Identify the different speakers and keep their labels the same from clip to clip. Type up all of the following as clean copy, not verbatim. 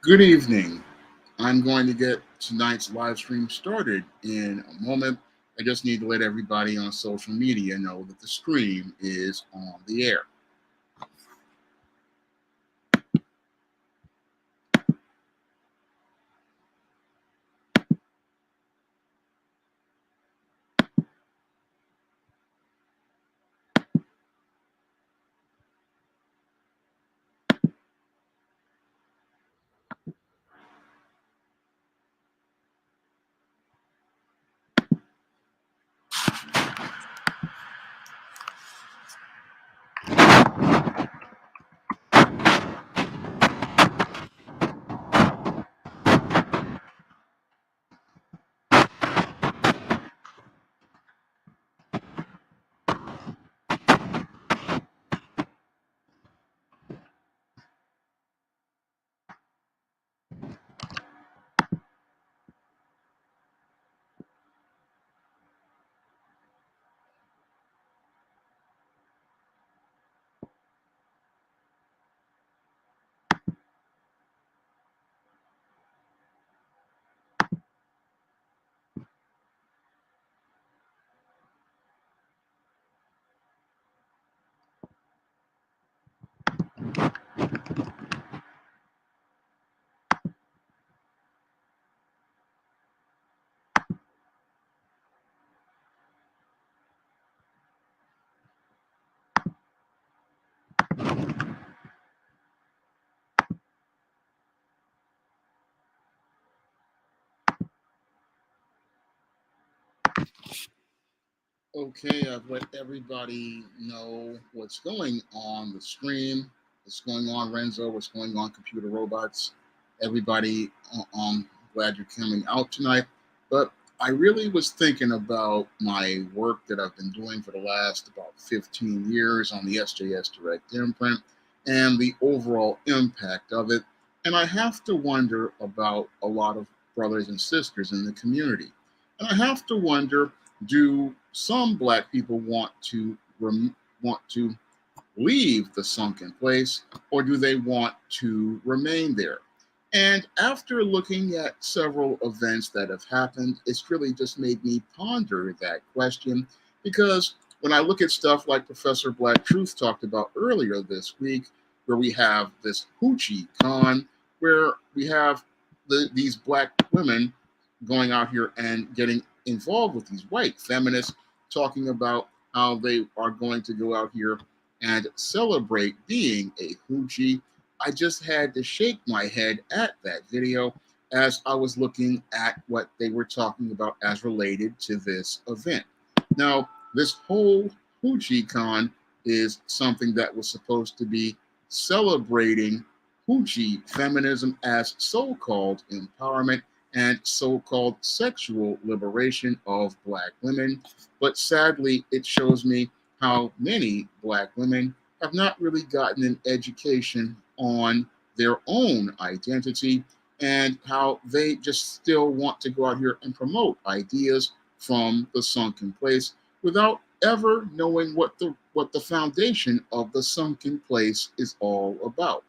Speaker 1: Good evening. I'm going to get tonight's live stream started in a moment. I just need to let everybody on social media know that the stream is on the air. Okay, I've let everybody know what's going on the stream, what's going on, Renzo, what's going on, computer robots. Everybody, glad you're coming out tonight. But I really was thinking about my work that I've been doing for the last about 15 years on the SJS Direct imprint and the overall impact of it. And I have to wonder about a lot of brothers and sisters in the community. And I have to wonder, do some black people want to leave the sunken place, or do they want to remain there? And after looking at several events that have happened, it's really just made me ponder that question, because when I look at stuff like Professor Black Truth talked about earlier this week, where we have this hoochie con, where we have these black women going out here and getting involved with these white feminists, talking about how they are going to go out here and celebrate being a hoochie. I just had to shake my head at that video as I was looking at what they were talking about as related to this event. Now, this whole hoochie con is something that was supposed to be celebrating hoochie feminism as so-called empowerment and so-called sexual liberation of black women. But sadly, it shows me how many black women have not really gotten an education on their own identity and how they just still want to go out here and promote ideas from the sunken place without ever knowing what the foundation of the sunken place is all about.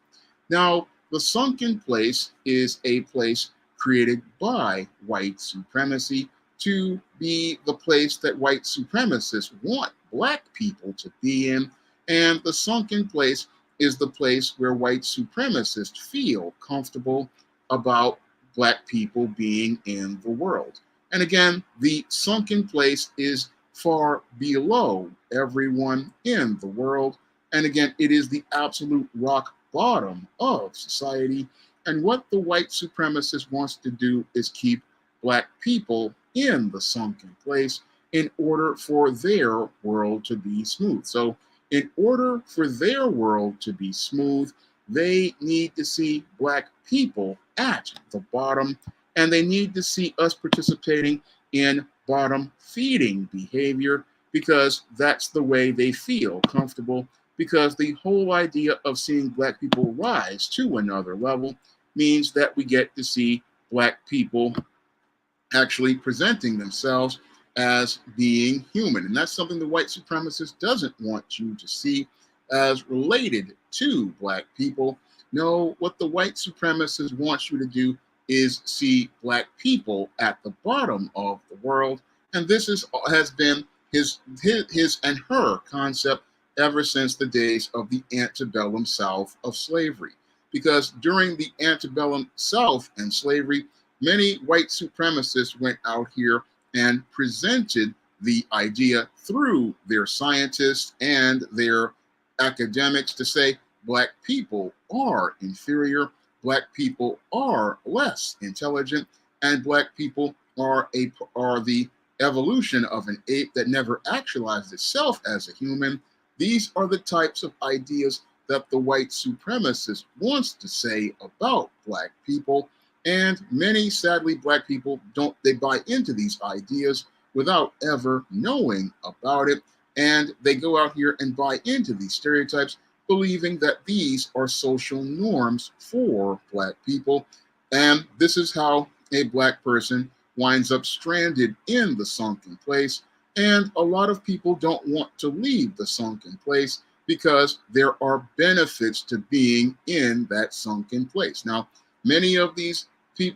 Speaker 1: Now, the sunken place is a place created by white supremacy to be the place that white supremacists want black people to be in. And the sunken place is the place where white supremacists feel comfortable about black people being in the world. And again, the sunken place is far below everyone in the world. And again, it is the absolute rock bottom of society. And what the white supremacist wants to do is keep black people in the sunken place in order for their world to be smooth. So, in order for their world to be smooth, they need to see black people at the bottom, and they need to see us participating in bottom feeding behavior, because that's the way they feel comfortable. Because the whole idea of seeing black people rise to another level means that we get to see black people actually presenting themselves as being human. And that's something the white supremacist doesn't want you to see as related to black people. No, what the white supremacist wants you to do is see black people at the bottom of the world. And this has been his and her concept ever since the days of the antebellum South of slavery. Because during the antebellum South and slavery, many white supremacists went out here and presented the idea through their scientists and their academics to say black people are inferior, black people are less intelligent, and black people are the evolution of an ape that never actualized itself as a human. These are the types of ideas that the white supremacist wants to say about black people. And many, sadly, black people they buy into these ideas without ever knowing about it. And they go out here and buy into these stereotypes, believing that these are social norms for black people. And this is how a black person winds up stranded in the sunken place. And a lot of people don't want to leave the sunken place because there are benefits to being in that sunken place. Now, many of these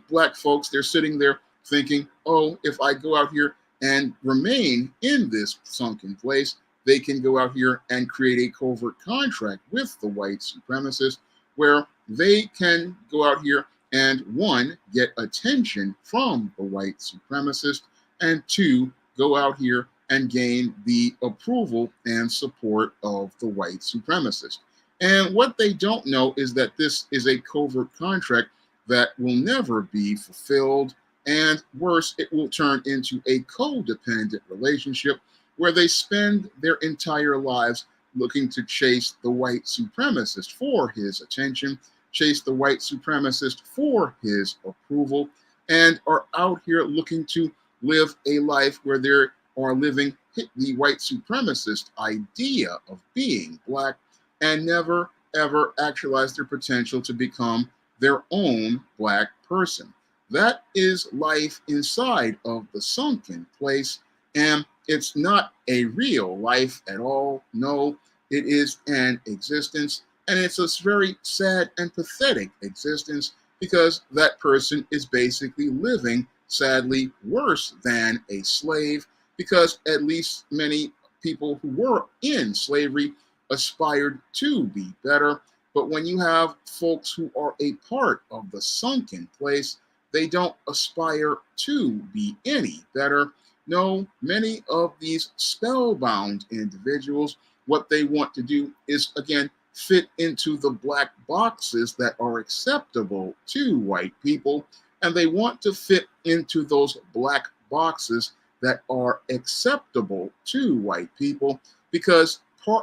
Speaker 1: black folks, they're sitting there thinking, oh, if I go out here and remain in this sunken place, they can go out here and create a covert contract with the white supremacists where they can go out here and, one, get attention from the white supremacist, and two, go out here and gain the approval and support of the white supremacist. And what they don't know is that this is a covert contract that will never be fulfilled. And worse, it will turn into a codependent relationship where they spend their entire lives looking to chase the white supremacist for his attention, chase the white supremacist for his approval, and are out here looking to live a life where they are living the white supremacist idea of being black and never, ever actualize their potential to become their own black person. That is life inside of the sunken place, and it's not a real life at all. No, it is an existence, and it's a very sad and pathetic existence because that person is basically living, sadly, worse than a slave, because at least many people who were in slavery aspired to be better. But when you have folks who are a part of the sunken place, they don't aspire to be any better. No, many of these spellbound individuals, what they want to do is, again, fit into the black boxes that are acceptable to white people. And they want to fit into those black boxes that are acceptable to white people because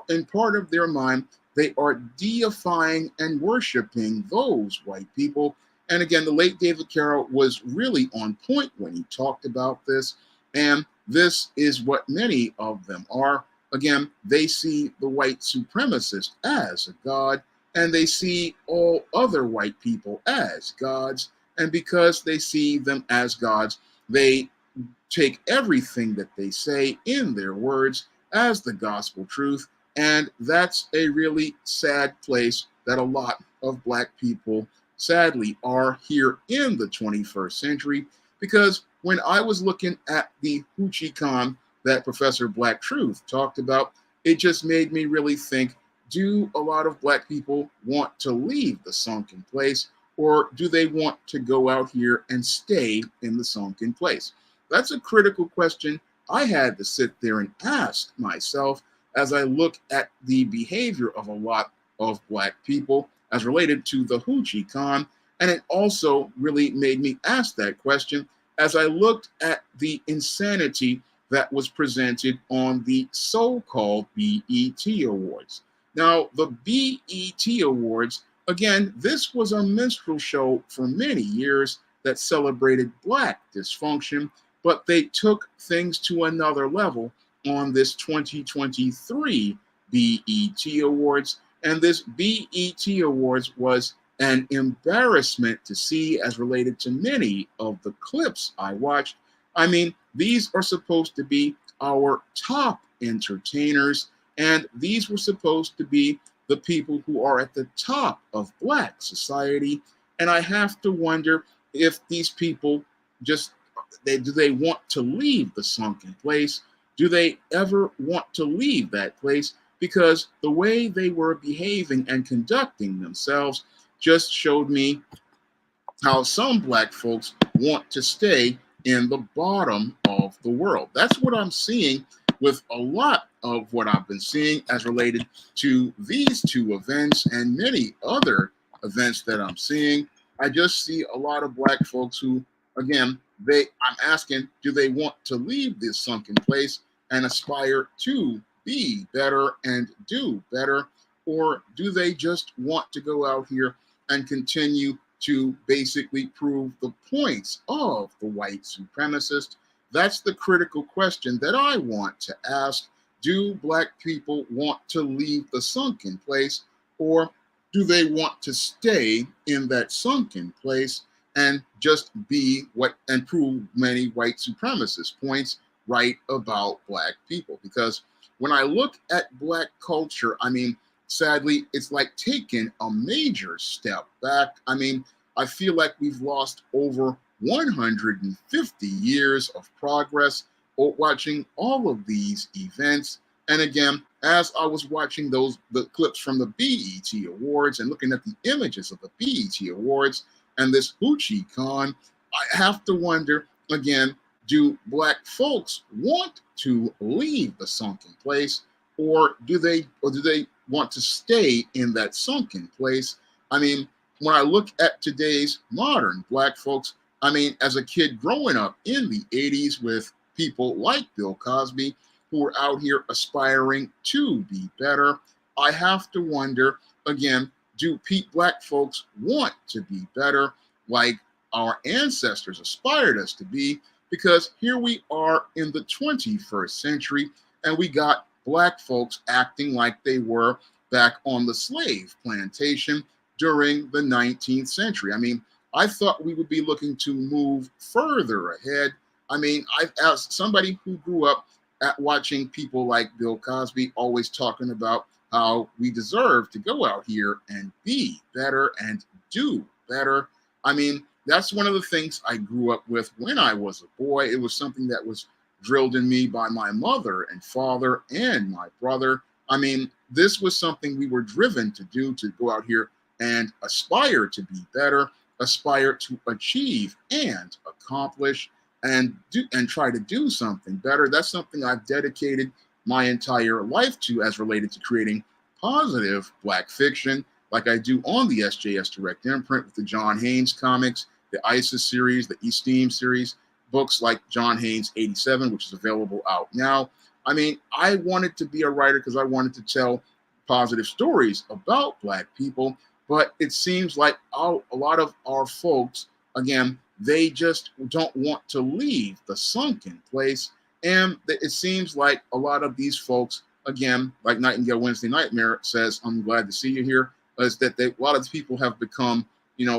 Speaker 1: in part of their mind, they are deifying and worshiping those white people. And again, the late David Carroll was really on point when he talked about this. And this is what many of them are. Again, they see the white supremacist as a god, and they see all other white people as gods. And because they see them as gods, they take everything that they say in their words as the gospel truth. And that's a really sad place that a lot of black people sadly are here in the 21st century. Because when I was looking at the Hoochie Khan that Professor Black Truth talked about, it just made me really think, do a lot of black people want to leave the sunken place, or do they want to go out here and stay in the sunken place? That's a critical question I had to sit there and ask myself as I look at the behavior of a lot of black people as related to the Hoochie Khan. And it also really made me ask that question as I looked at the insanity that was presented on the so-called BET Awards. Now, the BET Awards, again, this was a minstrel show for many years that celebrated black dysfunction, but they took things to another level on this 2023 BET Awards. And this BET Awards was an embarrassment to see as related to many of the clips I watched. I mean, these are supposed to be our top entertainers, and these were supposed to be the people who are at the top of Black society. And I have to wonder if these people just do they want to leave the sunken place? Do they ever want to leave that place? Because the way they were behaving and conducting themselves just showed me how some Black folks want to stay in the bottom of the world. That's what I'm seeing with a lot of what I've been seeing as related to these two events and many other events that I'm seeing. I just see a lot of Black folks who, again, I'm asking, do they want to leave this sunken place and aspire to be better and do better? Or do they just want to go out here and continue to basically prove the points of the white supremacist? That's the critical question that I want to ask. Do Black people want to leave the sunken place, or do they want to stay in that sunken place and just be what and prove many white supremacist points right about Black people? Because when I look at Black culture, I mean, sadly, it's like taking a major step back. I mean, I feel like we've lost over 150 years of progress watching all of these events. And again, as I was watching the clips from the BET Awards and looking at the images of the BET Awards and this Hoochie Con, I have to wonder again, do Black folks want to leave the sunken place, or do they want to stay in that sunken place? I mean, when I look at today's modern Black folks, I mean, as a kid growing up in the 80s with people like Bill Cosby who were out here aspiring to be better, I have to wonder again, do Black folks want to be better like our ancestors aspired us to be? Because here we are in the 21st century and we got Black folks acting like they were back on the slave plantation during the 19th century. I mean, I thought we would be looking to move further ahead. I mean, as somebody who grew up at watching people like Bill Cosby always talking about how we deserve to go out here and be better and do better. I mean, that's one of the things I grew up with when I was a boy. It was something that was drilled in me by my mother and father and my brother. I mean, this was something we were driven to do, to go out here and aspire to be better, aspire to achieve and accomplish and try to do something better. That's something I've dedicated my entire life to as related to creating positive Black fiction, like I do on the SJS Direct Imprint with the John Haynes comics, the ISIS series, the Esteem series, books like John Haynes 87, which is available out now. I mean, I wanted to be a writer because I wanted to tell positive stories about Black people, but it seems like a lot of our folks, again, they just don't want to leave the sunken place. And it seems like a lot of these folks, again, like Nightingale Wednesday Nightmare says, I'm glad to see you here, is that a lot of people have become,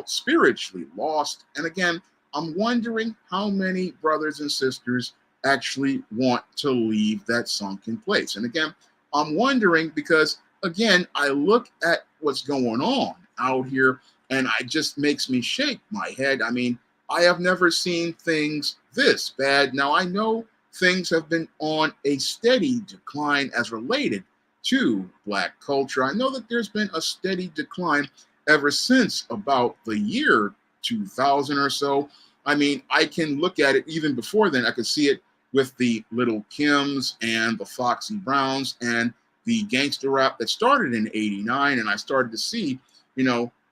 Speaker 1: spiritually lost. And again, I'm wondering how many brothers and sisters actually want to leave that sunken place. And again, I'm wondering because, again, I look at what's going on out here and it just makes me shake my head. I mean, I have never seen things this bad. Now, I know things have been on a steady decline as related to Black culture. I know that there's been a steady decline ever since about the year 2000 or so. I mean, I can look at it even before then. I could see it with the Little Kims and the Foxy Browns and the gangster rap that started in '89. And I started to see,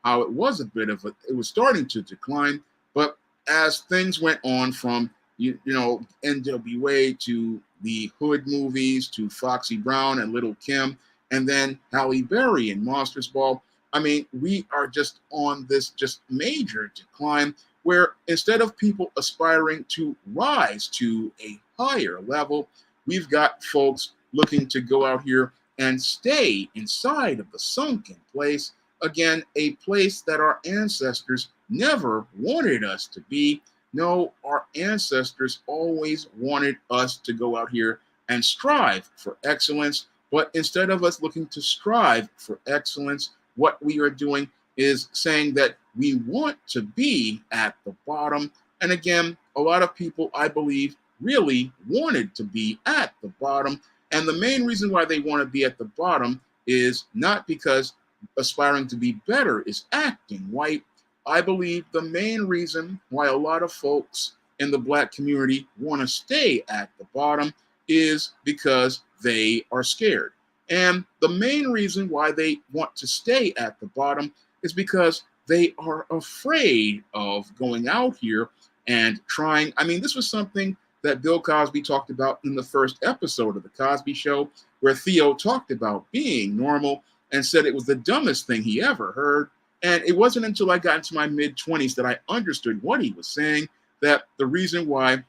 Speaker 1: how it was it was starting to decline. But as things went on from, NWA to the Hood movies to Foxy Brown and Little Kim, and then Halle Berry and Monsters Ball, I mean, we are just on this just major decline where instead of people aspiring to rise to a higher level, we've got folks looking to go out here and stay inside of the sunken place. Again, a place that our ancestors never wanted us to be. No, our ancestors always wanted us to go out here and strive for excellence, But instead of us looking to strive for excellence, what we are doing is saying that we want to be at the bottom. And again, a lot of people, I believe, really wanted to be at the bottom. And the main reason why they want to be at the bottom is not because aspiring to be better is acting white. I believe the main reason why a lot of folks in the Black community want to stay at the bottom is because they are scared. And the main reason why they want to stay at the bottom is because they are afraid of going out here and trying. I mean, this was something that Bill Cosby talked about in the first episode of The Cosby Show, where Theo talked about being normal and said it was the dumbest thing he ever heard. And it wasn't until I got into my mid-20s that I understood what he was saying, that the reason why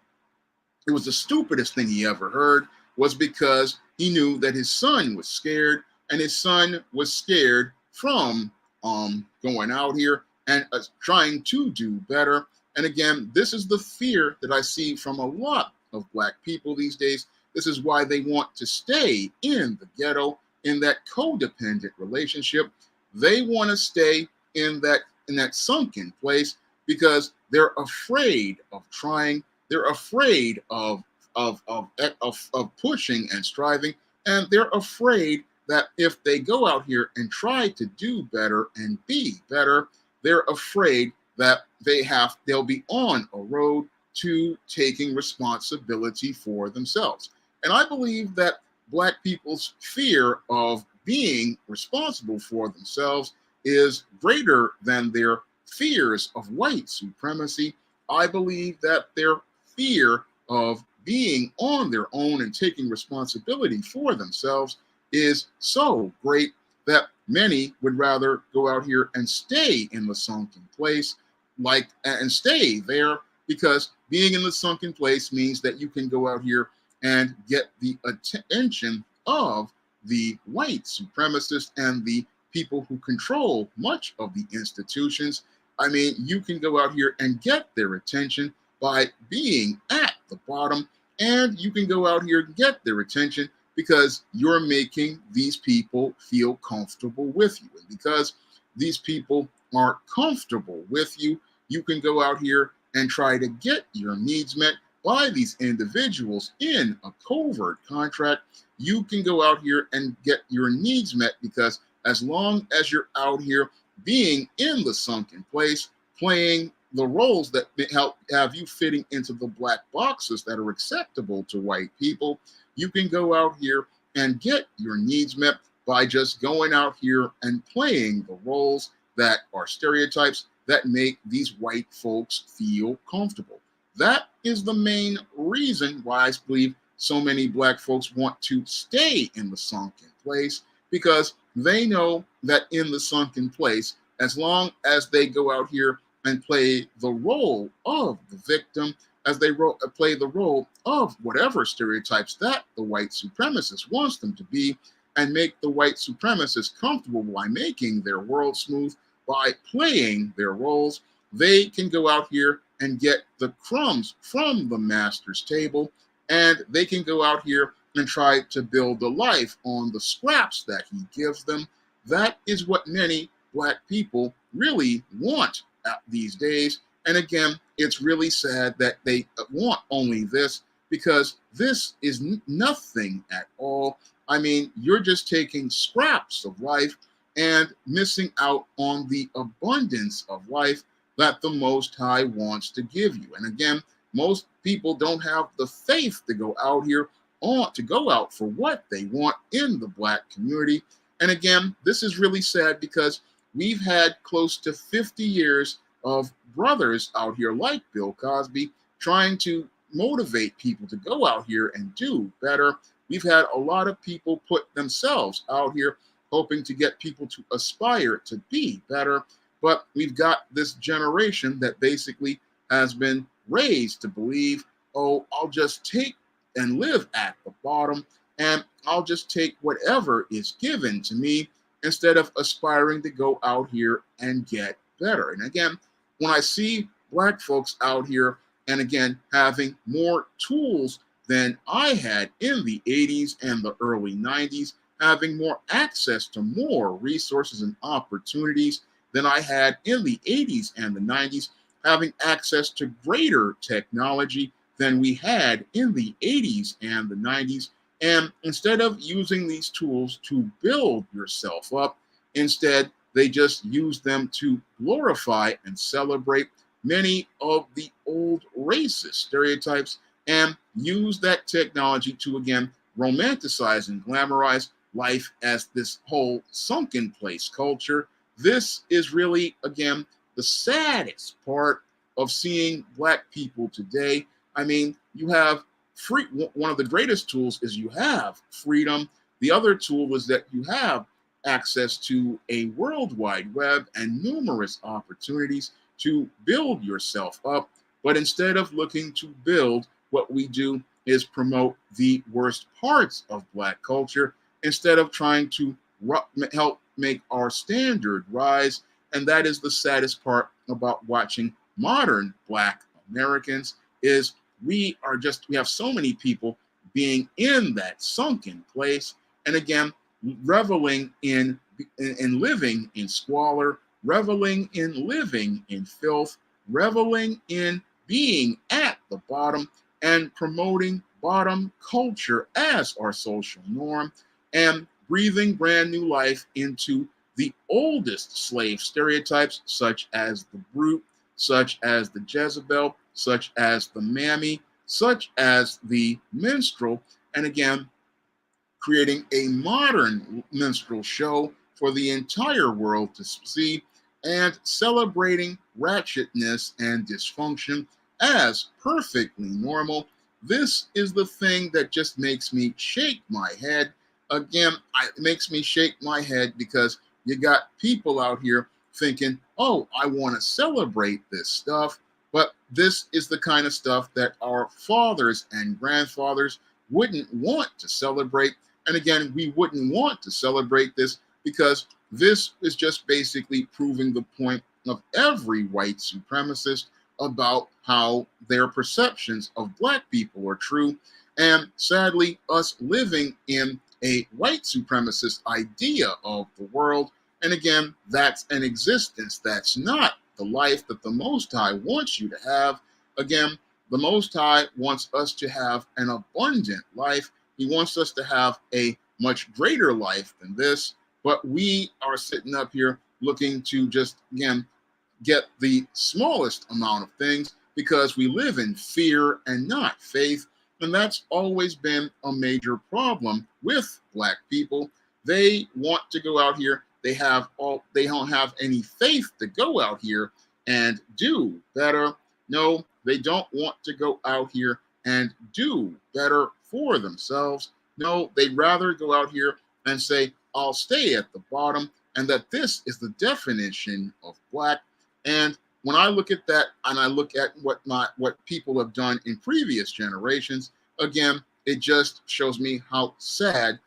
Speaker 1: it was the stupidest thing he ever heard was because he knew that his son was scared, and his son was scared from going out here and trying to do better. And again, this is the fear that I see from a lot of Black people these days. This is why they want to stay in the ghetto, in that codependent relationship. They want to stay in that sunken place because they're afraid of trying. They're afraid of pushing and striving, and they're afraid that if they go out here and try to do better and be better, they're afraid that they'll be on a road to taking responsibility for themselves. And I believe that Black people's fear of being responsible for themselves is greater than their fears of white supremacy. I believe that their fear of being on their own and taking responsibility for themselves is so great that many would rather go out here and stay in the sunken place, and stay there, because being in the sunken place means that you can go out here and get the attention of the white supremacists and the people who control much of the institutions. I mean, you can go out here and get their attention by being at the bottom, and you can go out here and get their attention because you're making these people feel comfortable with you. And because these people aren't comfortable with you, you can go out here and try to get your needs met by these individuals in a covert contract. You can go out here and get your needs met because as long as you're out here being in the sunken place, playing the roles that help have you fitting into the black boxes that are acceptable to white people, you can go out here and get your needs met by just going out here and playing the roles that are stereotypes that make these white folks feel comfortable. That is the main reason why I believe so many black folks want to stay in the sunken place, because they know that in the sunken place, as long as they go out here and play the role of the victim, as they play the role of whatever stereotypes that the white supremacist wants them to be, and make the white supremacists comfortable by making their world smooth, by playing their roles, they can go out here and get the crumbs from the master's table, and they can go out here and try to build a life on the scraps that he gives them. That is what many black people really want these days. And again, it's really sad that they want only this, because this is nothing at all. I mean, you're just taking scraps of life and missing out on the abundance of life that the Most High wants to give you. And again, most people don't have the faith to go out here to go out for what they want in the black community. And again, this is really sad because we've had close to 50 years of brothers out here like Bill Cosby trying to motivate people to go out here and do better. We've had a lot of people put themselves out here hoping to get people to aspire to be better. But we've got this generation that basically has been raised to believe, oh, I'll just take and live at the bottom, and I'll just take whatever is given to me instead of aspiring to go out here and get better. And again, when I see black folks out here, and again, having more tools than I had in the 80s and the early 90s, having more access to more resources and opportunities than I had in the 80s and the 90s, having access to greater technology than we had in the 80s and the 90s. And instead of using these tools to build yourself up, instead, they just use them to glorify and celebrate many of the old racist stereotypes and use that technology to, again, romanticize and glamorize life as this whole sunken place culture. This is really, again, the saddest part of seeing Black people today. I mean, you have free, one of the greatest tools is you have freedom. The other tool is that you have access to a worldwide web and numerous opportunities to build yourself up. But instead of looking to build, what we do is promote the worst parts of Black culture instead of trying to help make our standard rise. And that is the saddest part about watching modern Black Americans is we have so many people being in that sunken place. And again, reveling in living in squalor, reveling in living in filth, reveling in being at the bottom and promoting bottom culture as our social norm and breathing brand new life into the oldest slave stereotypes, such as the brute, such as the Jezebel, such as the mammy, such as the minstrel, and again, creating a modern minstrel show for the entire world to see and celebrating ratchetness and dysfunction as perfectly normal. This is the thing that just makes me shake my head. Again, it makes me shake my head because you got people out here thinking, oh, I want to celebrate this stuff. But this is the kind of stuff that our fathers and grandfathers wouldn't want to celebrate. And again, we wouldn't want to celebrate this because this is just basically proving the point of every white supremacist about how their perceptions of Black people are true. And sadly, us living in a white supremacist idea of the world. And again, that's an existence. That's not the life that the Most High wants you to have. Again, the Most High wants us to have an abundant life. He wants us to have a much greater life than this. But we are sitting up here looking to just, again, get the smallest amount of things because we live in fear and not faith. And that's always been a major problem with Black people. They want to go out here. They don't have any faith to go out here and do better. No, they don't want to go out here and do better for themselves. No, they'd rather go out here and say, I'll stay at the bottom, and that this is the definition of Black. And when I look at that and I look at what people have done in previous generations, again, it just shows me how sad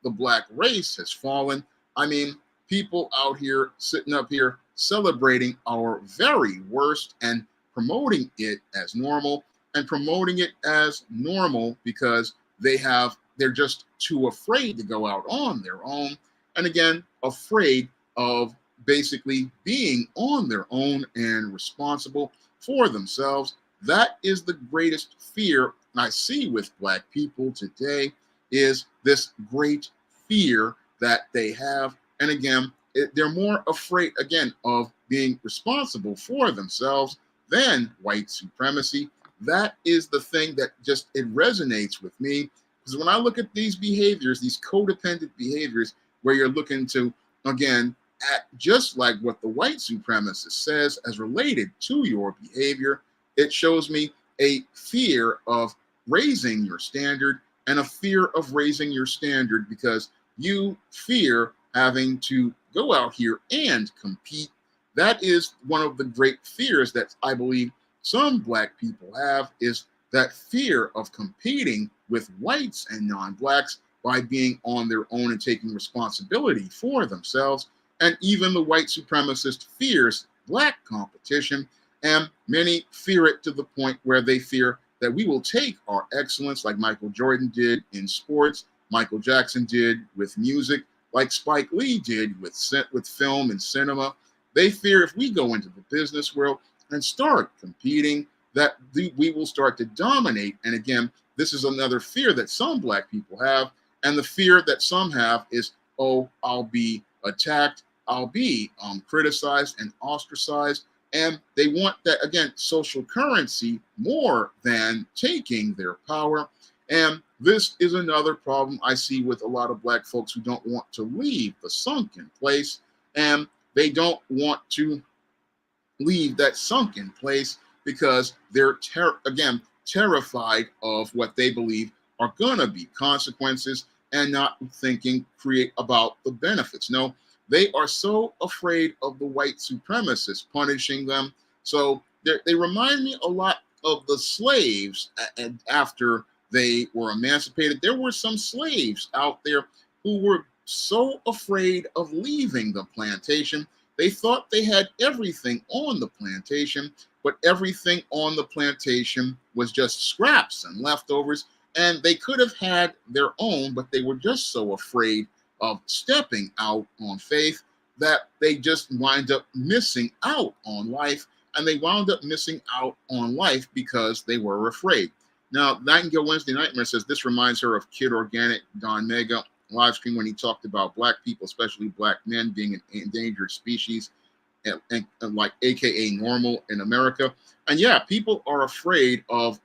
Speaker 1: the Black race has fallen. I mean, people out here sitting up here celebrating our very worst and promoting it as normal and promoting it as normal because they're just too afraid to go out on their own. And again, afraid of basically being on their own and responsible for themselves. That is the greatest fear I see with Black people today is this great fear that they have. And again, they're more afraid, again, of being responsible for themselves than white supremacy. That is the thing that it resonates with me. Because when I look at these behaviors, these codependent behaviors, where you're looking to, again, at just like what the white supremacist says as related to your behavior, it shows me a fear of raising your standard and a fear of raising your standard because you fear having to go out here and compete. That is one of the great fears that I believe some Black people have is that fear of competing with whites and non-Blacks by being on their own and taking responsibility for themselves. And even the white supremacist fears Black competition, and many fear it to the point where they fear that we will take our excellence, like Michael Jordan did in sports, Michael Jackson did with music, like Spike Lee did with film and cinema. They fear if we go into the business world and start competing, that we will start to dominate. And again, this is another fear that some Black people have. And the fear that some have is, oh, I'll be attacked, I'll be criticized and ostracized. And they want that, again, social currency more than taking their power. And this is another problem I see with a lot of Black folks who don't want to leave the sunken place. And they don't want to leave that sunken place because they're, terrified of what they believe are going to be consequences and not thinking create about the benefits. No, they are so afraid of the white supremacists punishing them. So they remind me a lot of the slaves after they were emancipated. There were some slaves out there who were so afraid of leaving the plantation. They thought they had everything on the plantation, but everything on the plantation was just scraps and leftovers. And they could have had their own, but they were just so afraid of stepping out on faith that they just wind up missing out on life. And they wound up missing out on life because they were afraid. Now, Nightingale Wednesday Nightmare says this reminds her of Kid Organic, Don Mega live stream when he talked about Black people, especially Black men, being an endangered species, and like AKA normal in America. And yeah, people are afraid of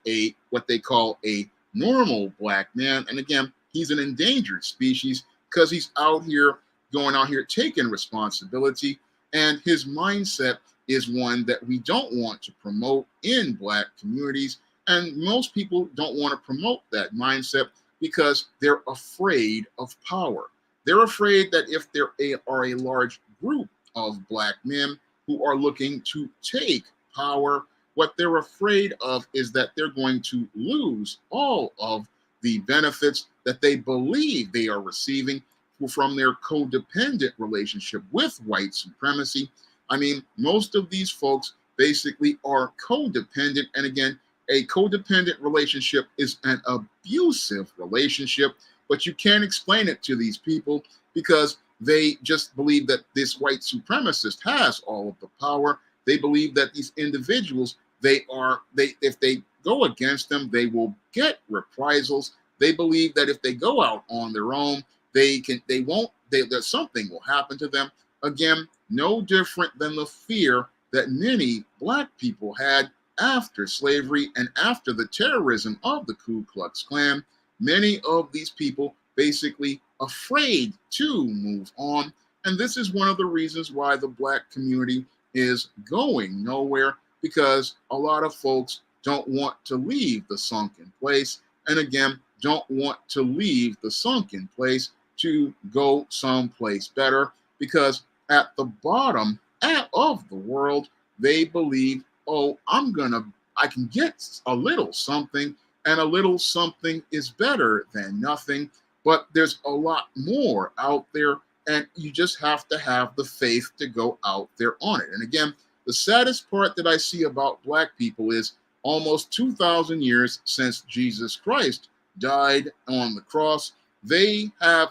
Speaker 1: what they call a normal Black man. And again, he's an endangered species because he's going out here taking responsibility. And his mindset is one that we don't want to promote in Black communities. And most people don't want to promote that mindset because they're afraid of power. They're afraid that if there are a large group of Black men who are looking to take power, what they're afraid of is that they're going to lose all of the benefits that they believe they are receiving from their codependent relationship with white supremacy. I mean, most of these folks basically are codependent. And again, a codependent relationship is an abusive relationship, but you can't explain it to these people because they just believe that this white supremacist has all of the power. They believe that these individuals, if they go against them, they will get reprisals. They believe that if they go out on their own, that something will happen to them. Again, no different than the fear that many Black people had after slavery and after the terrorism of the Ku Klux Klan. Many of these people basically afraid to move on. And this is one of the reasons why the Black community is going nowhere, because a lot of folks don't want to leave the sunken place. And again, don't want to leave the sunken place to go someplace better, because at the bottom of the world, they believe, oh, I can get a little something, and a little something is better than nothing. But there's a lot more out there, and you just have to have the faith to go out there on it. And again, the saddest part that I see about Black people is almost 2,000 years since Jesus Christ died on the cross, they have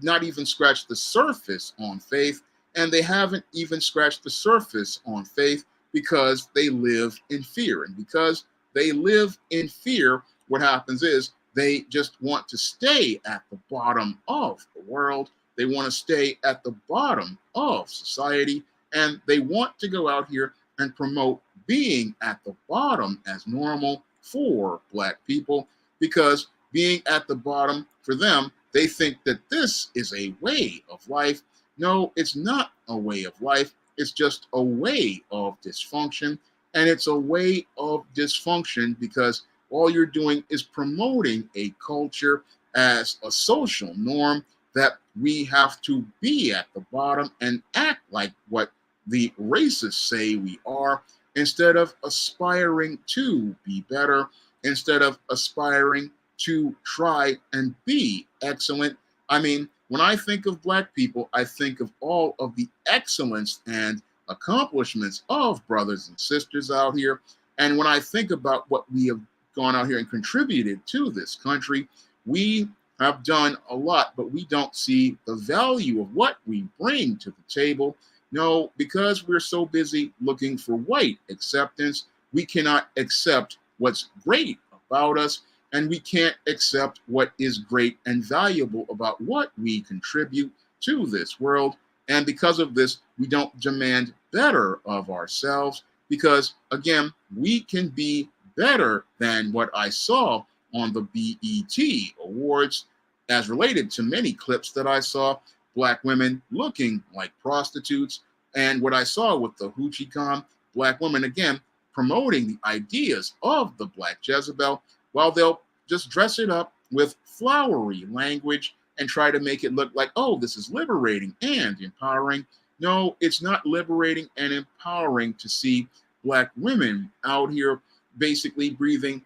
Speaker 1: not even scratched the surface on faith, and they haven't even scratched the surface on faith because they live in fear. And because they live in fear, what happens is they just want to stay at the bottom of the world. They want to stay at the bottom of society, and they want to go out here and promote being at the bottom as normal for Black people, because being at the bottom for them, they think that this is a way of life. No, it's not a way of life. It's just a way of dysfunction. And it's a way of dysfunction because all you're doing is promoting a culture as a social norm that we have to be at the bottom and act like what the racists say we are, instead of aspiring to be better, instead of aspiring to try and be excellent. I mean, when I think of Black people, I think of all of the excellence and accomplishments of brothers and sisters out here. And when I think about what we have gone out here and contributed to this country, we have done a lot, but we don't see the value of what we bring to the table. No, because we're so busy looking for white acceptance, we cannot accept what's great about us, and we can't accept what is great and valuable about what we contribute to this world. And because of this, we don't demand better of ourselves because, again, we can be better than what I saw on the BET Awards as related to many clips that I saw, Black women looking like prostitutes. And what I saw with the Hoochie Khan, Black women, again, promoting the ideas of the Black Jezebel, while they'll just dress it up with flowery language and try to make it look like, oh, this is liberating and empowering. No, it's not liberating and empowering to see Black women out here basically breathing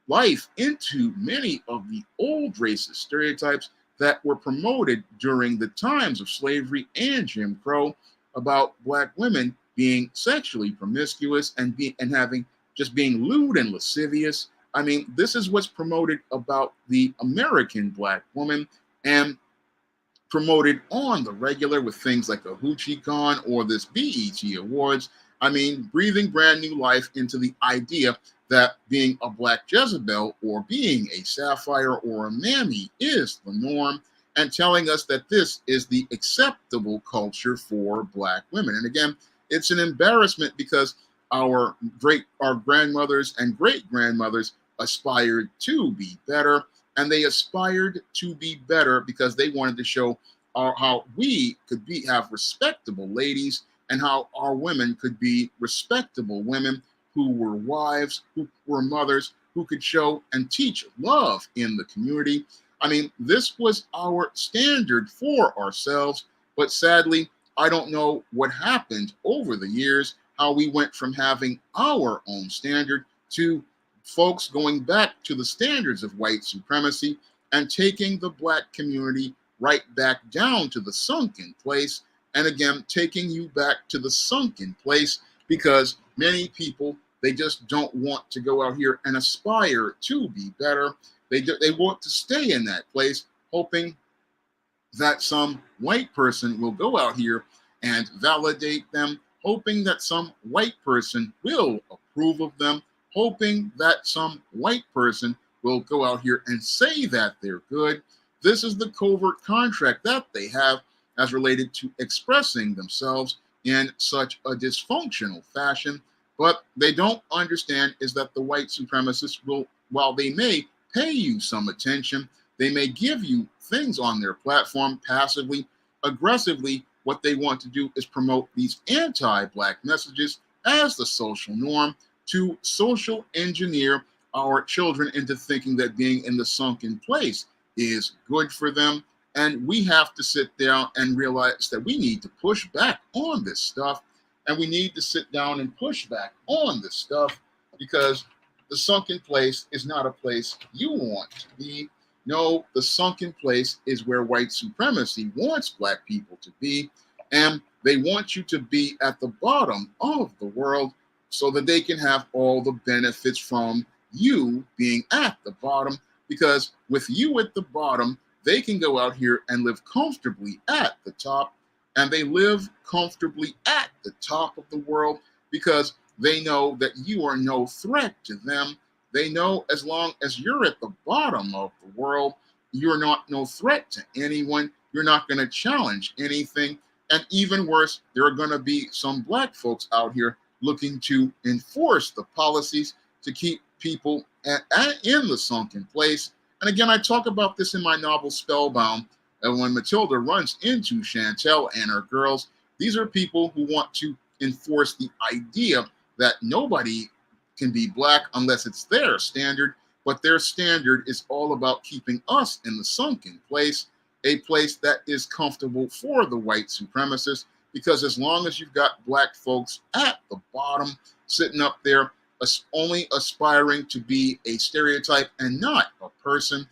Speaker 1: life into many of the old racist stereotypes that were promoted during the times of slavery and Jim Crow about Black women being sexually promiscuous and having just being lewd and lascivious. I mean, this is what's promoted about the American Black woman and promoted on the regular with things like a Hoochie Con or this BET Awards. I mean, breathing brand new life into the idea that being a Black Jezebel or being a Sapphire or a Mammy is the norm, and telling us that this is the acceptable culture for Black women. And again, it's an embarrassment because our grandmothers and great grandmothers aspired to be better, and they aspired to be better because they wanted to show how we could have respectable ladies and how our women could be respectable women who were wives, who were mothers, who could show and teach love in the community. I mean, this was our standard for ourselves, but sadly, I don't know what happened over the years, how we went from having our own standard to folks going back to the standards of white supremacy and taking the Black community right back down to the sunken place. And again, taking you back to the sunken place because many people, they just don't want to go out here and aspire to be better. They want to stay in that place, hoping that some white person will go out here and validate them, hoping that some white person will approve of them, hoping that some white person will go out here and say that they're good. This is the covert contract that they have as related to expressing themselves in such a dysfunctional fashion. But they don't understand is that the white supremacists will, while they may pay you some attention, they may give you things on their platform passively, aggressively. What they want to do is promote these anti-Black messages as the social norm to social engineer our children into thinking that being in the sunken place is good for them. And we have to sit down and realize that we need to push back on this stuff. And we need to sit down and push back on this stuff because the sunken place is not a place you want to be. No, the sunken place is where white supremacy wants Black people to be. And they want you to be at the bottom of the world so that they can have all the benefits from you being at the bottom. Because with you at the bottom, they can go out here and live comfortably at the top. And they live comfortably at the top of the world because they know that you are no threat to them. They know as long as you're at the bottom of the world, you're not no threat to anyone. You're not going to challenge anything. And even worse, there are going to be some Black folks out here looking to enforce the policies to keep people in the sunken place. And again, I talk about this in my novel Spellbound. And when Matilda runs into Chantel and her girls, these are people who want to enforce the idea that nobody can be Black unless it's their standard. But their standard is all about keeping us in the sunken place, a place that is comfortable for the white supremacists. Because as long as you've got Black folks at the bottom, sitting up there, only aspiring to be a stereotype and not a person,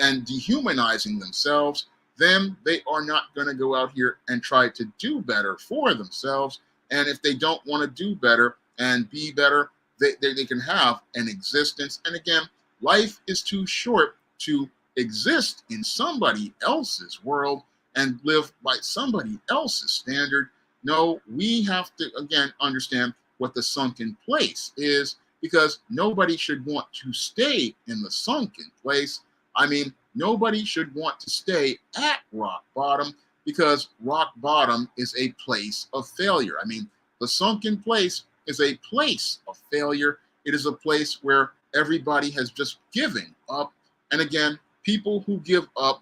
Speaker 1: and dehumanizing themselves, then they are not going to go out here and try to do better for themselves. And if they don't want to do better and be better, they can have an existence. And again, life is too short to exist in somebody else's world and live by somebody else's standard. No, we have to, again, understand what the sunken place is, because nobody should want to stay in the sunken place. I mean, nobody should want to stay at rock bottom, because rock bottom is a place of failure. I mean, the sunken place is a place of failure. It is a place where everybody has just given up. And again, people who give up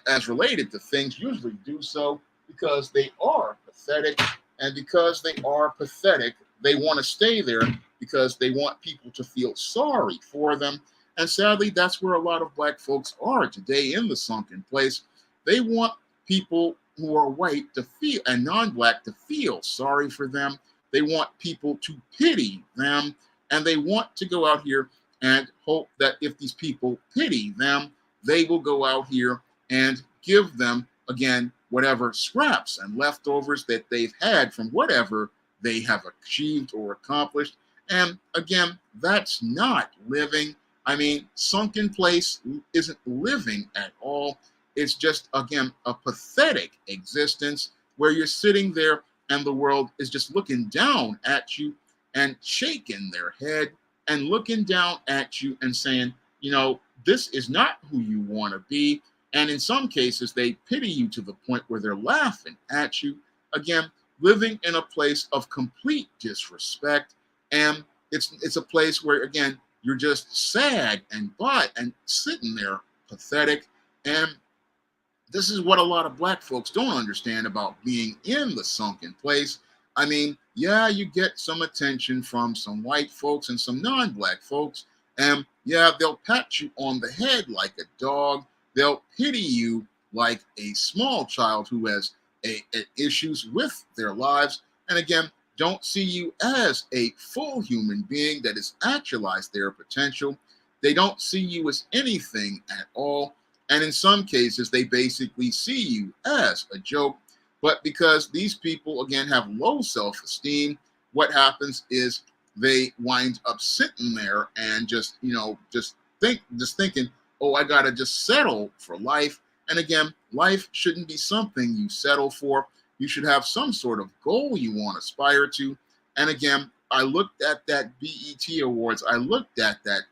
Speaker 1: as related to things usually do so because they are pathetic. And because they are pathetic, they want to stay there because they want people to feel sorry for them. And sadly, that's where a lot of Black folks are today in the sunken place. They want people who are white to feel and non-Black to feel sorry for them. They want people to pity them, and they want to go out here and hope that if these people pity them, they will go out here and give them, again, whatever scraps and leftovers that they've had from whatever they have achieved or accomplished. And again, that's not living. I mean, sunken place isn't living at all. It's just, again, a pathetic existence where you're sitting there and the world is just looking down at you and shaking their head and looking down at you and saying, you know, this is not who you want to be. And in some cases, they pity you to the point where they're laughing at you. Again, living in a place of complete disrespect. And it's a place where, again, you're just sad and sitting there pathetic. And this is what a lot of Black folks don't understand about being in the sunken place. I mean, yeah, you get some attention from some white folks and some non-Black folks. And yeah, they'll pat you on the head like a dog. They'll pity you like a small child who has issues with their lives. And again, don't see you as a full human being that has actualized their potential. They don't see you as anything at all. And in some cases, they basically see you as a joke. But because these people, again, have low self-esteem, what happens is they wind up sitting there and just thinking, oh, I got to just settle for life. And again, life shouldn't be something you settle for. You should have some sort of goal you want to aspire to. And again, I looked at that BET Awards. I looked at that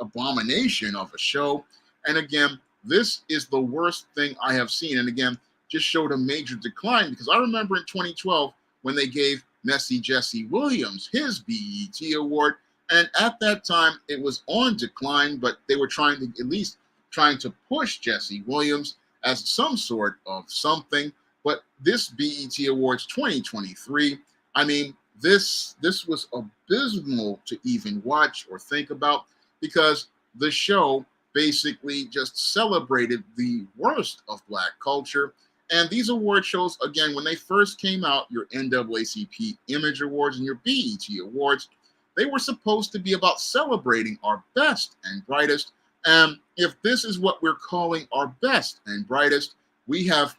Speaker 1: abomination of a show. And again, this is the worst thing I have seen. And again, just showed a major decline, because I remember in 2012 when they gave Messy Jesse Williams his BET Award. And at that time, it was on decline, but they were trying to push Jesse Williams as some sort of something. But this BET Awards 2023, I mean, this was abysmal to even watch or think about, because the show basically just celebrated the worst of Black culture. And these award shows, again, when they first came out, your NAACP Image Awards and your BET Awards, they were supposed to be about celebrating our best and brightest. And if this is what we're calling our best and brightest, we have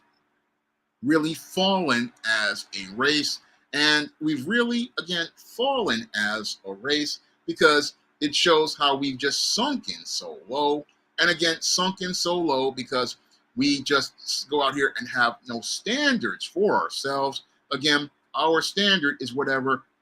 Speaker 1: really fallen as a race. And we've really, again, fallen as a race, because it shows how we've just sunken so low. And again, sunken so low because we just go out here and have no standards for ourselves. Again, our standard is what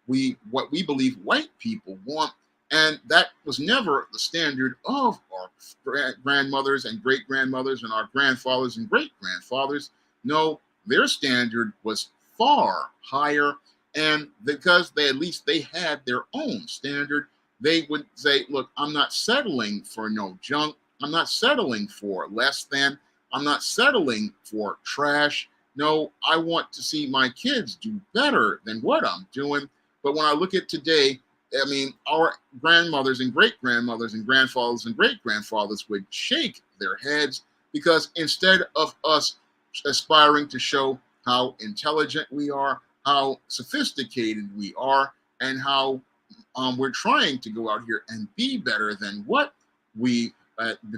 Speaker 1: we believe white people want. And that was never the standard of our grandmothers and great-grandmothers and our grandfathers and great-grandfathers. No, their standard was far higher. And because they had their own standard, they would say, look, I'm not settling for no junk. I'm not settling for less than. I'm not settling for trash. No, I want to see my kids do better than what I'm doing. But when I look at today, I mean, our grandmothers and great-grandmothers and grandfathers and great-grandfathers would shake their heads, because instead of us aspiring to show how intelligent we are, how sophisticated we are, and how we're trying to go out here and be better than what we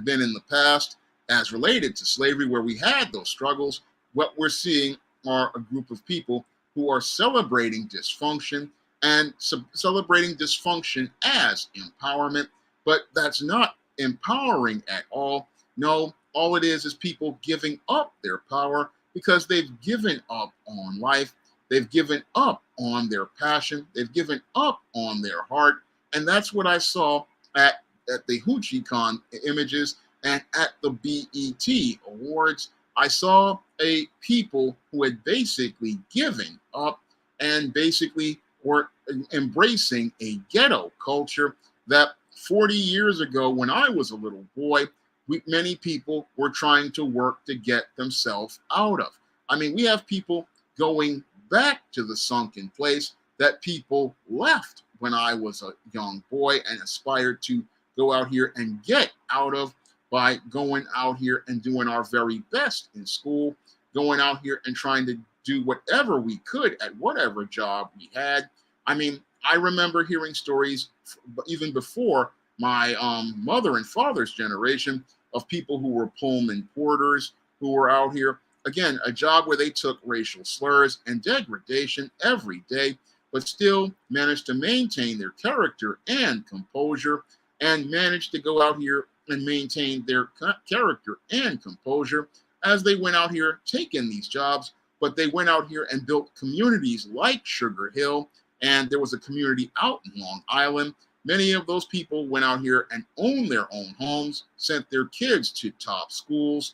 Speaker 1: been in the past as related to slavery, where we had those struggles, what we're seeing are a group of people who are celebrating dysfunction and celebrating dysfunction as empowerment. But that's not empowering at all. No, all it is people giving up their power because they've given up on life. They've given up on their passion. They've given up on their heart. And that's what I saw at the HoochieCon images and at the BET Awards. I saw a people who had basically given up and basically were embracing a ghetto culture that 40 years ago, when I was a little boy, many people were trying to work to get themselves out of. I mean, we have people going back to the sunken place that people left when I was a young boy and aspired to go out here and get out of by going out here and doing our very best in school, going out here and trying to do whatever we could at whatever job we had. I mean, I remember hearing stories even before my mother and father's generation of people who were Pullman porters who were out here. Again, a job where they took racial slurs and degradation every day, but still managed to maintain their character and composure and managed to go out here and maintain their character and composure as they went out here taking these jobs. But they went out here and built communities like Sugar Hill, and there was a community out in Long Island. Many of those people went out here and owned their own homes, sent their kids to top schools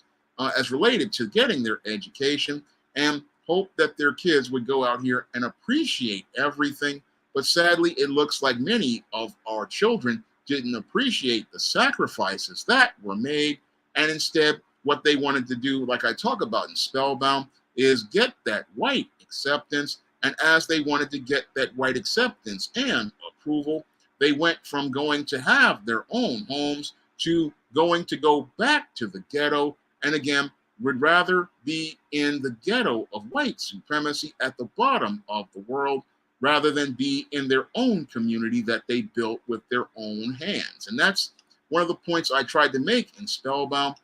Speaker 1: as related to getting their education, and hoped that their kids would go out here and appreciate everything. But sadly, it looks like many of our children didn't appreciate the sacrifices that were made. And instead, what they wanted to do, like I talk about in Spellbound, is get that white acceptance. And as they wanted to get that white acceptance and approval, they went from going to have their own homes to going to go back to the ghetto. And again, would rather be in the ghetto of white supremacy at the bottom of the world rather than be in their own community that they built with their own hands. And that's one of the points I tried to make in Spellbound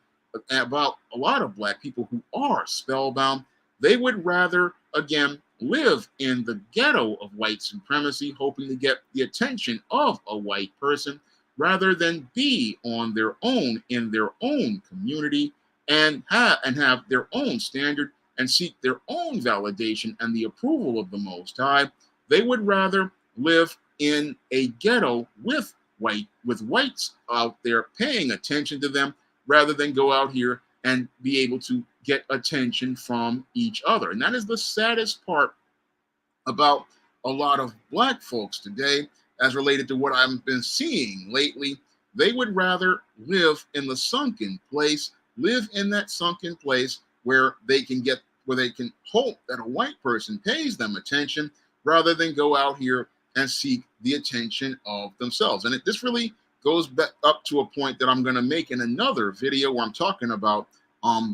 Speaker 1: about a lot of Black people who are spellbound. They would rather, again, live in the ghetto of white supremacy, hoping to get the attention of a white person, rather than be on their own in their own community and have their own standard and seek their own validation and the approval of the Most High. They would rather live in a ghetto with whites out there paying attention to them rather than go out here and be able to get attention from each other. And that is the saddest part about a lot of Black folks today as related to what I've been seeing lately. They would rather live in the sunken place, live in that sunken place where they can hope that a white person pays them attention rather than go out here and seek the attention of themselves. And this really goes back up to a point that I'm going to make in another video where I'm talking about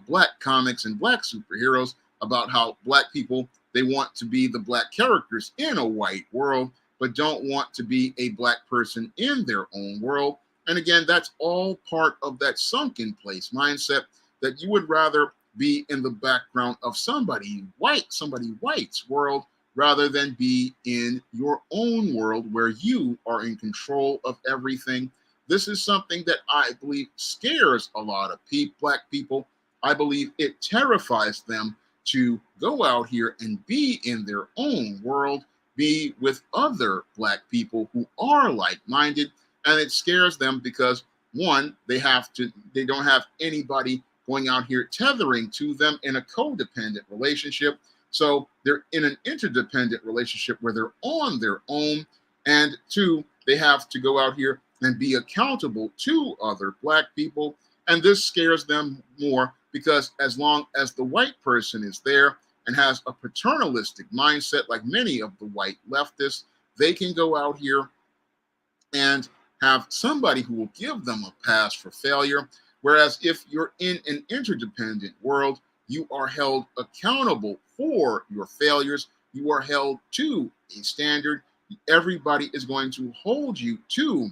Speaker 1: Black comics and Black superheroes, about how Black people, they want to be the Black characters in a white world, but don't want to be a Black person in their own world. And again, that's all part of that sunken place mindset that you would rather be in the background of somebody white's world rather than be in your own world where you are in control of everything. This is something that I believe scares a lot of Black people. I believe it terrifies them to go out here and be in their own world, be with other Black people who are like-minded. And it scares them because, one, they don't have anybody going out here tethering to them in a codependent relationship. So they're in an interdependent relationship where they're on their own. And two, they have to go out here and be accountable to other Black people. And this scares them more because as long as the white person is there and has a paternalistic mindset, like many of the white leftists, they can go out here and have somebody who will give them a pass for failure. Whereas if you're in an interdependent world, you are held accountable for your failures. You are held to a standard. Everybody is going to hold you to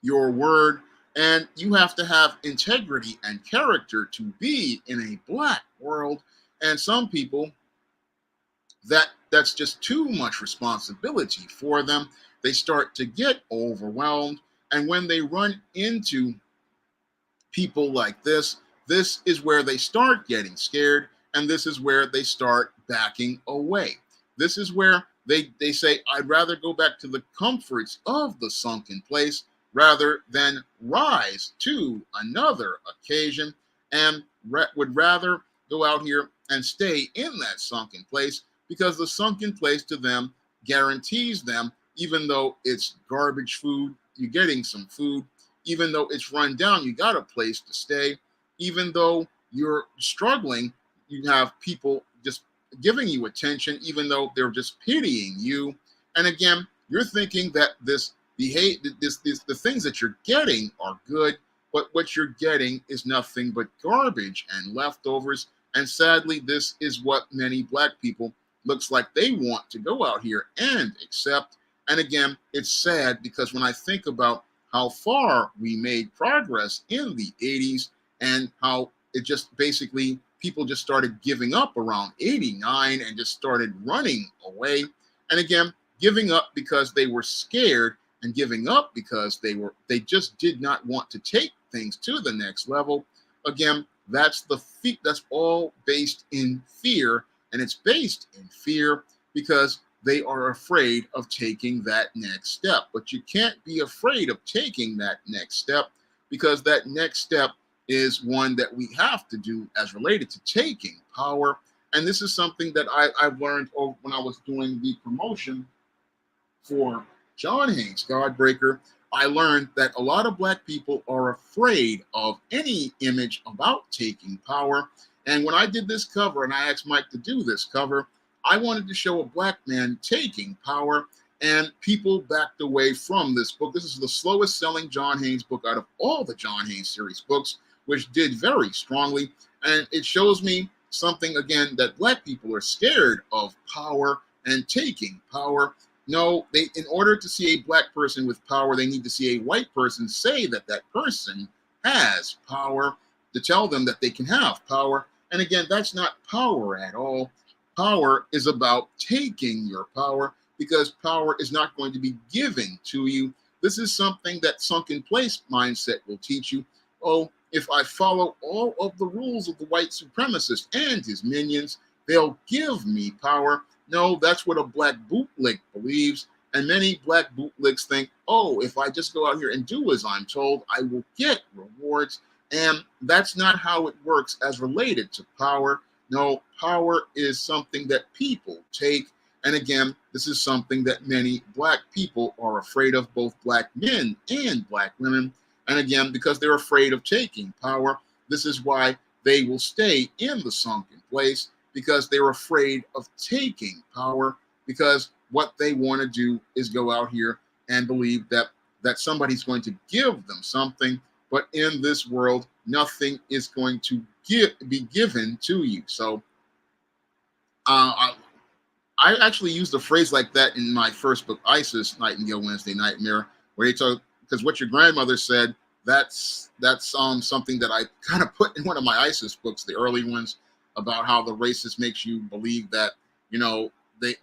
Speaker 1: your word, and you have to have integrity and character to be in a Black world. And some people, that's just too much responsibility for them. They start to get overwhelmed, and when they run into people like this is where they start getting scared, and this is where they start backing away. This is where they say, I'd rather go back to the comforts of the sunken place rather than rise to another occasion, and would rather go out here and stay in that sunken place, because the sunken place to them guarantees them, even though it's garbage food, you're getting some food. Even though it's run down, you got a place to stay. Even though you're struggling, you have people just giving you attention, even though they're just pitying you. And again, you're thinking that this behavior, the things that you're getting are good, but what you're getting is nothing but garbage and leftovers. And sadly, this is what many Black people looks like they want to go out here and accept. And again, it's sad, because when I think about how far we made progress in the 80s, and how it just basically people just started giving up around 89 and just started running away. And again, giving up because they were scared, and giving up because they just did not want to take things to the next level. Again, that's all based in fear, and it's based in fear because they are afraid of taking that next step. But you can't be afraid of taking that next step, because that next step is one that we have to do as related to taking power. And this is something that I've learned when I was doing the promotion for John Haynes, Godbreaker. I learned that a lot of Black people are afraid of any image about taking power. And when I did this cover, and I asked Mike to do this cover, I wanted to show a Black man taking power, and people backed away from this book. This is the slowest selling John Haynes book out of all the John Haynes series books, which did very strongly. And it shows me something, again, that Black people are scared of power and taking power. No, in order to see a Black person with power, they need to see a white person say that that person has power, to tell them that they can have power. And again, that's not power at all. Power is about taking your power, because power is not going to be given to you. This is something that sunken place mindset will teach you. Oh, if I follow all of the rules of the white supremacist and his minions, they'll give me power. No, that's what a Black bootlick believes. And many Black bootlicks think, oh, if I just go out here and do as I'm told, I will get rewards. And that's not how it works as related to power. No, power is something that people take. And again, this is something that many Black people are afraid of, both Black men and Black women. And again, because they're afraid of taking power, this is why they will stay in the sunken place, because they're afraid of taking power, because what they want to do is go out here and believe that somebody's going to give them something. But in this world, nothing is going to be given to you. So I actually used a phrase like that in my first book, Isis, Nightingale Wednesday Nightmare, where they talk, because what your grandmother said, that's something that I kind of put in one of my Isis books, the early ones, about how the racist makes you believe that, you know, that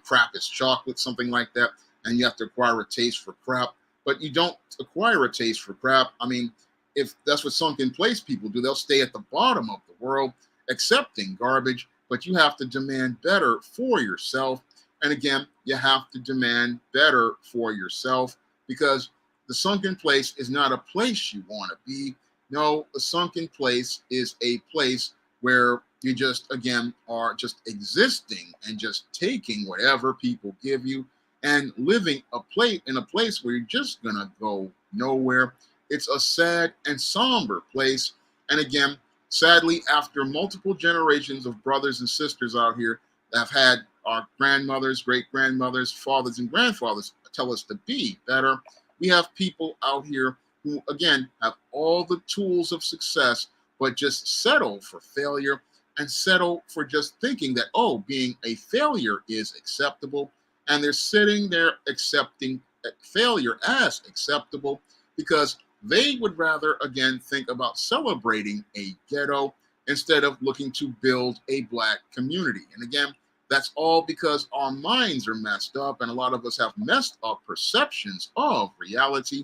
Speaker 1: crap is chocolate, something like that, and you have to acquire a taste for crap. But you don't acquire a taste for crap. I mean, if that's what sunken place people do, they'll stay at the bottom of the world accepting garbage, but you have to demand better for yourself. And again, you have to demand better for yourself, because the sunken place is not a place you want to be. No, the sunken place is a place where you just, again, are just existing and just taking whatever people give you, and living in a place where you're just gonna go nowhere. It's a sad and somber place. And again, sadly, after multiple generations of brothers and sisters out here that have had our grandmothers, great-grandmothers, fathers, and grandfathers tell us to be better, we have people out here who, again, have all the tools of success, but just settle for failure, and settle for just thinking that, oh, being a failure is acceptable. And they're sitting there accepting failure as acceptable, because they would rather, again, think about celebrating a ghetto instead of looking to build a Black community. And again, that's all because our minds are messed up, and a lot of us have messed up perceptions of reality.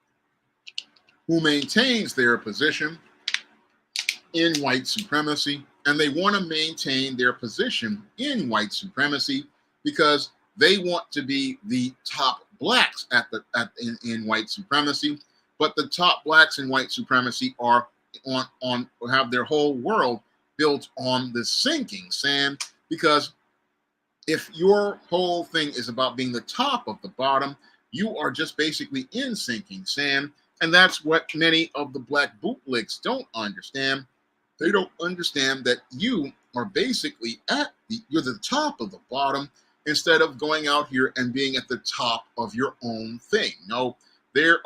Speaker 1: who maintains their position in white supremacy, and they want to maintain their position in white supremacy because they want to be the top blacks in white supremacy. But the top blacks in white supremacy are on have their whole world built on the sinking sand, because if your whole thing is about being the top of the bottom, you are just basically in sinking sand. And that's what many of the black bootlicks don't understand. They don't understand that you are basically you're the top of the bottom instead of going out here and being at the top of your own thing. No, they're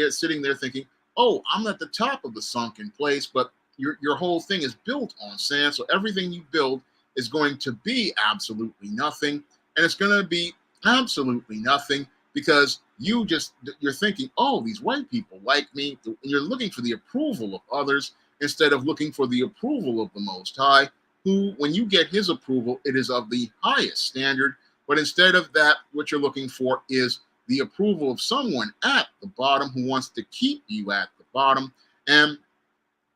Speaker 1: sitting there thinking, oh, I'm at the top of the sunken place, but your whole thing is built on sand. So everything you build is going to be absolutely nothing. And it's going to be absolutely nothing because you're thinking, oh, these white people like me. And you're looking for the approval of others instead of looking for the approval of the Most High, who, when you get his approval, it is of the highest standard. But instead of that, what you're looking for is the approval of someone at the bottom who wants to keep you at the bottom. And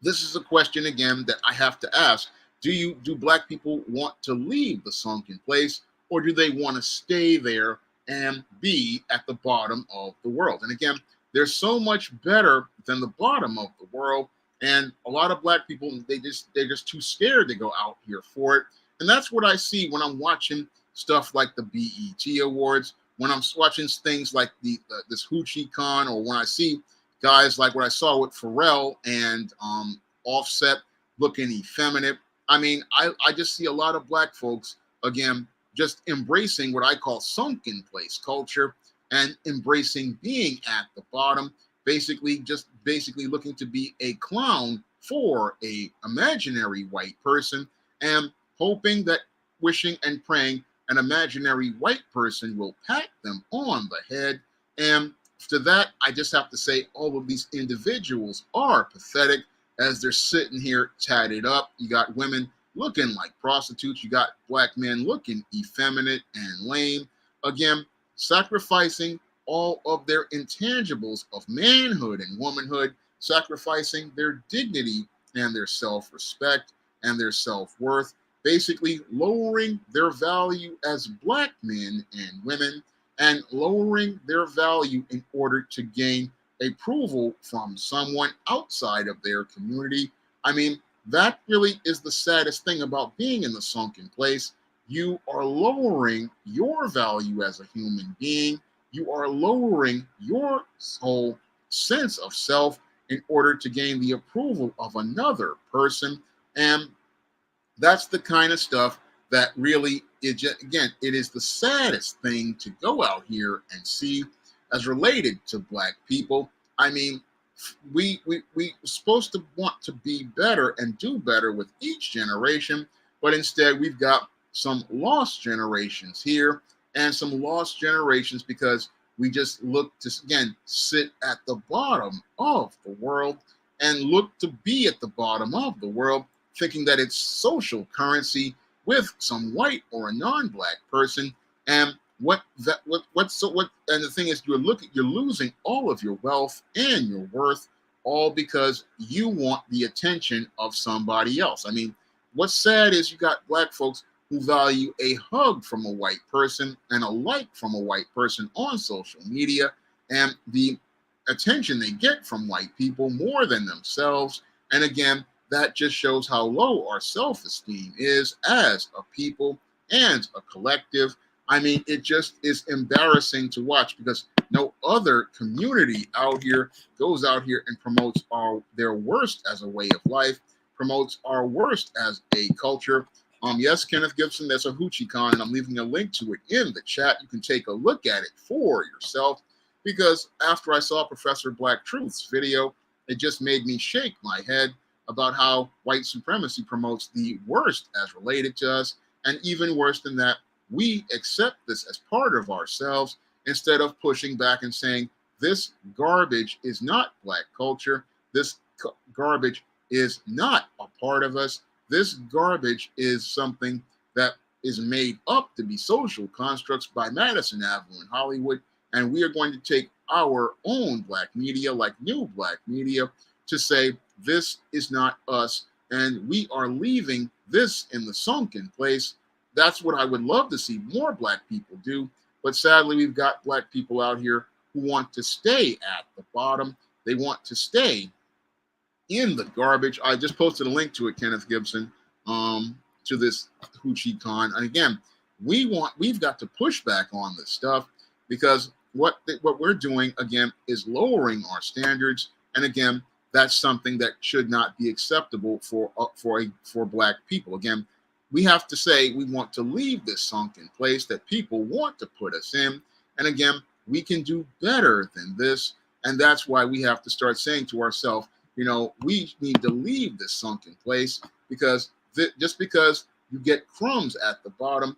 Speaker 1: this is a question, again, that I have to ask. Do black people want to leave the sunken place, or do they want to stay there and be at the bottom of the world? And again, they're so much better than the bottom of the world. And a lot of black people, they're just too scared to go out here for it. And that's what I see when I'm watching stuff like the BET Awards, when I'm watching things like this Hoochie Con, or when I see guys like what I saw with Pharrell and Offset looking effeminate. I mean, I just see a lot of black folks, again, just embracing what I call sunken place culture and embracing being at the bottom, basically looking to be a clown for a imaginary white person and hoping that, wishing and praying an imaginary white person will pat them on the head. And to that, I just have to say all of these individuals are pathetic as they're sitting here tatted up. You got women looking like prostitutes. You got black men looking effeminate and lame. Again, sacrificing all of their intangibles of manhood and womanhood, sacrificing their dignity and their self-respect and their self-worth, basically lowering their value as black men and women and lowering their value in order to gain approval from someone outside of their community. I mean, that really is the saddest thing about being in the sunken place. You are lowering your value as a human being. You are lowering your whole sense of self in order to gain the approval of another person. And that's the kind of stuff that really, it is the saddest thing to go out here and see as related to black people. I mean, we're supposed to want to be better and do better with each generation, but instead we've got some lost generations here and some lost generations because we just look to, again, sit at the bottom of the world and look to be at the bottom of the world, thinking that it's social currency with some white or a non-black person. And and the thing is, you're losing all of your wealth and your worth, all because you want the attention of somebody else. I mean, what's sad is you got black folks who value a hug from a white person and a like from a white person on social media, and the attention they get from white people more than themselves. And again, that just shows how low our self-esteem is as a people and a collective. I mean, it just is embarrassing to watch because no other community out here goes out here and promotes their worst as a way of life, promotes our worst as a culture. Yes, Kenneth Gibson, there's a Hoochie Con, and I'm leaving a link to it in the chat. You can take a look at it for yourself, because after I saw Professor Black Truth's video, it just made me shake my head about how white supremacy promotes the worst as related to us, and even worse than that, we accept this as part of ourselves instead of pushing back and saying, this garbage is not black culture. This garbage is not a part of us. This garbage is something that is made up to be social constructs by Madison Avenue in Hollywood. And we are going to take our own black media, like new black media, to say this is not us and we are leaving this in the sunken place. That's what I would love to see more black people do. But sadly, we've got black people out here who want to stay at the bottom. They want to stay in the garbage. I just posted a link to it, Kenneth Gibson, to this Hoochie Con. And again, we've got to push back on this stuff because what we're doing again is lowering our standards. And again, that's something that should not be acceptable for black people. Again, we have to say we want to leave this sunken place that people want to put us in. And again, we can do better than this. And that's why we have to start saying to ourselves, we need to leave this sunken place because just because you get crumbs at the bottom,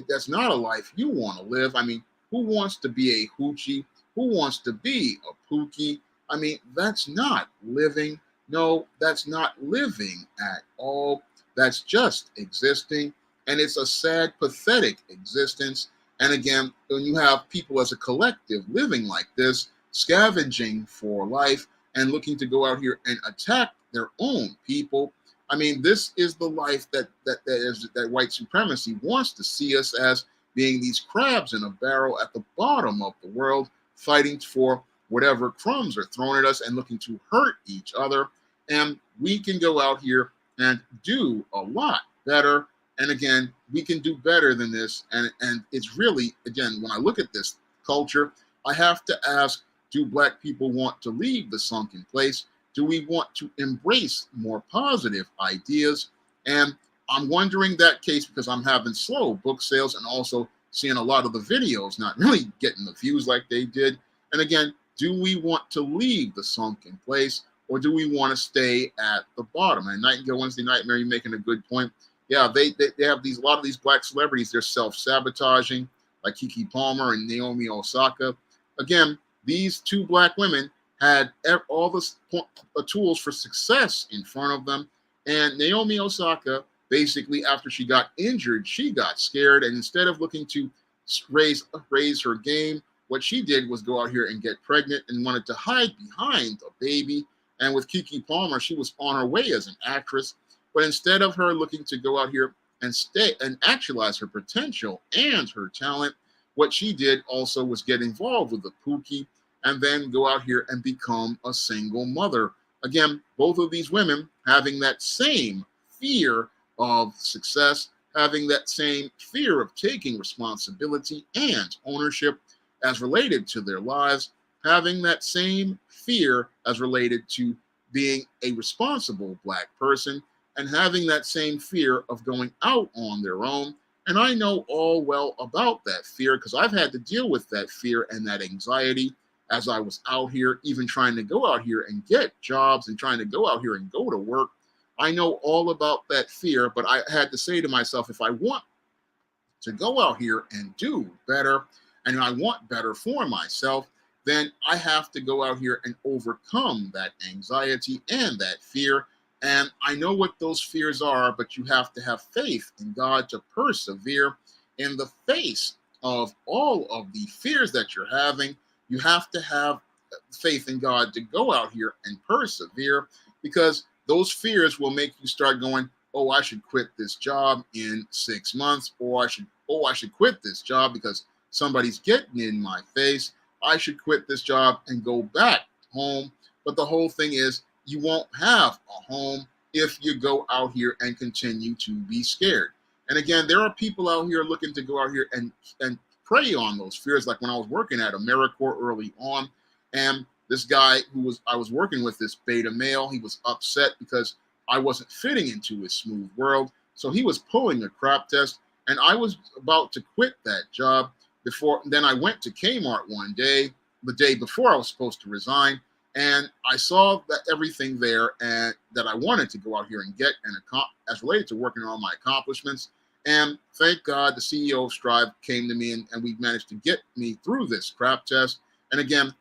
Speaker 1: that's not a life you want to live. I mean, who wants to be a hoochie? Who wants to be a pookie? I mean, that's not living. No, that's not living at all. That's just existing. And it's a sad, pathetic existence. And again, when you have people as a collective living like this, scavenging for life and looking to go out here and attack their own people, I mean, this is the life that white supremacy wants to see us as, being these crabs in a barrel at the bottom of the world, fighting for whatever crumbs are thrown at us and looking to hurt each other. And we can go out here and do a lot better. And again, we can do better than this. And it's really, again, when I look at this culture, I have to ask, do black people want to leave the sunken place? Do we want to embrace more positive ideas? And I'm wondering that case because I'm having slow book sales and also seeing a lot of the videos not really getting the views like they did. And again, do we want to leave the sunken place or do we want to stay at the bottom? And Nightingale Wednesday Nightmare, you're making a good point. Yeah, they have a lot of these black celebrities, they're self-sabotaging, like Keke Palmer and Naomi Osaka. Again, these two black women had all the tools for success in front of them. And Naomi Osaka, basically, after she got injured, she got scared. And instead of looking to raise her game, what she did was go out here and get pregnant and wanted to hide behind a baby. And with Keke Palmer, she was on her way as an actress. But instead of her looking to go out here and stay and actualize her potential and her talent, what she did also was get involved with the Pookie and then go out here and become a single mother. Again, both of these women having that same fear of success, having that same fear of taking responsibility and ownership as related to their lives, having that same fear as related to being a responsible black person, and having that same fear of going out on their own. And I know all well about that fear because I've had to deal with that fear and that anxiety as I was out here, even trying to go out here and get jobs and trying to go out here and go to work. I know all about that fear, but I had to say to myself, if I want to go out here and do better, and I want better for myself, then I have to go out here and overcome that anxiety and that fear. And I know what those fears are, but you have to have faith in God to persevere in the face of all of the fears that you're having. You have to have faith in God to go out here and persevere, because those fears will make you start going, oh, I should quit this job in 6 months, or I should quit this job because somebody's getting in my face. I should quit this job and go back home. But the whole thing is, you won't have a home if you go out here and continue to be scared. And again, there are people out here looking to go out here and prey on those fears. Like when I was working at AmeriCorps early on, and this guy I was working with, this beta male, he was upset because I wasn't fitting into his smooth world. So he was pulling a crap test, and I was about to quit that job then I went to Kmart one day, the day before I was supposed to resign, and I saw that everything there and that I wanted to go out here and get as related to working on my accomplishments. And thank God the CEO of Strive came to me and we managed to get me through this crap test. And again,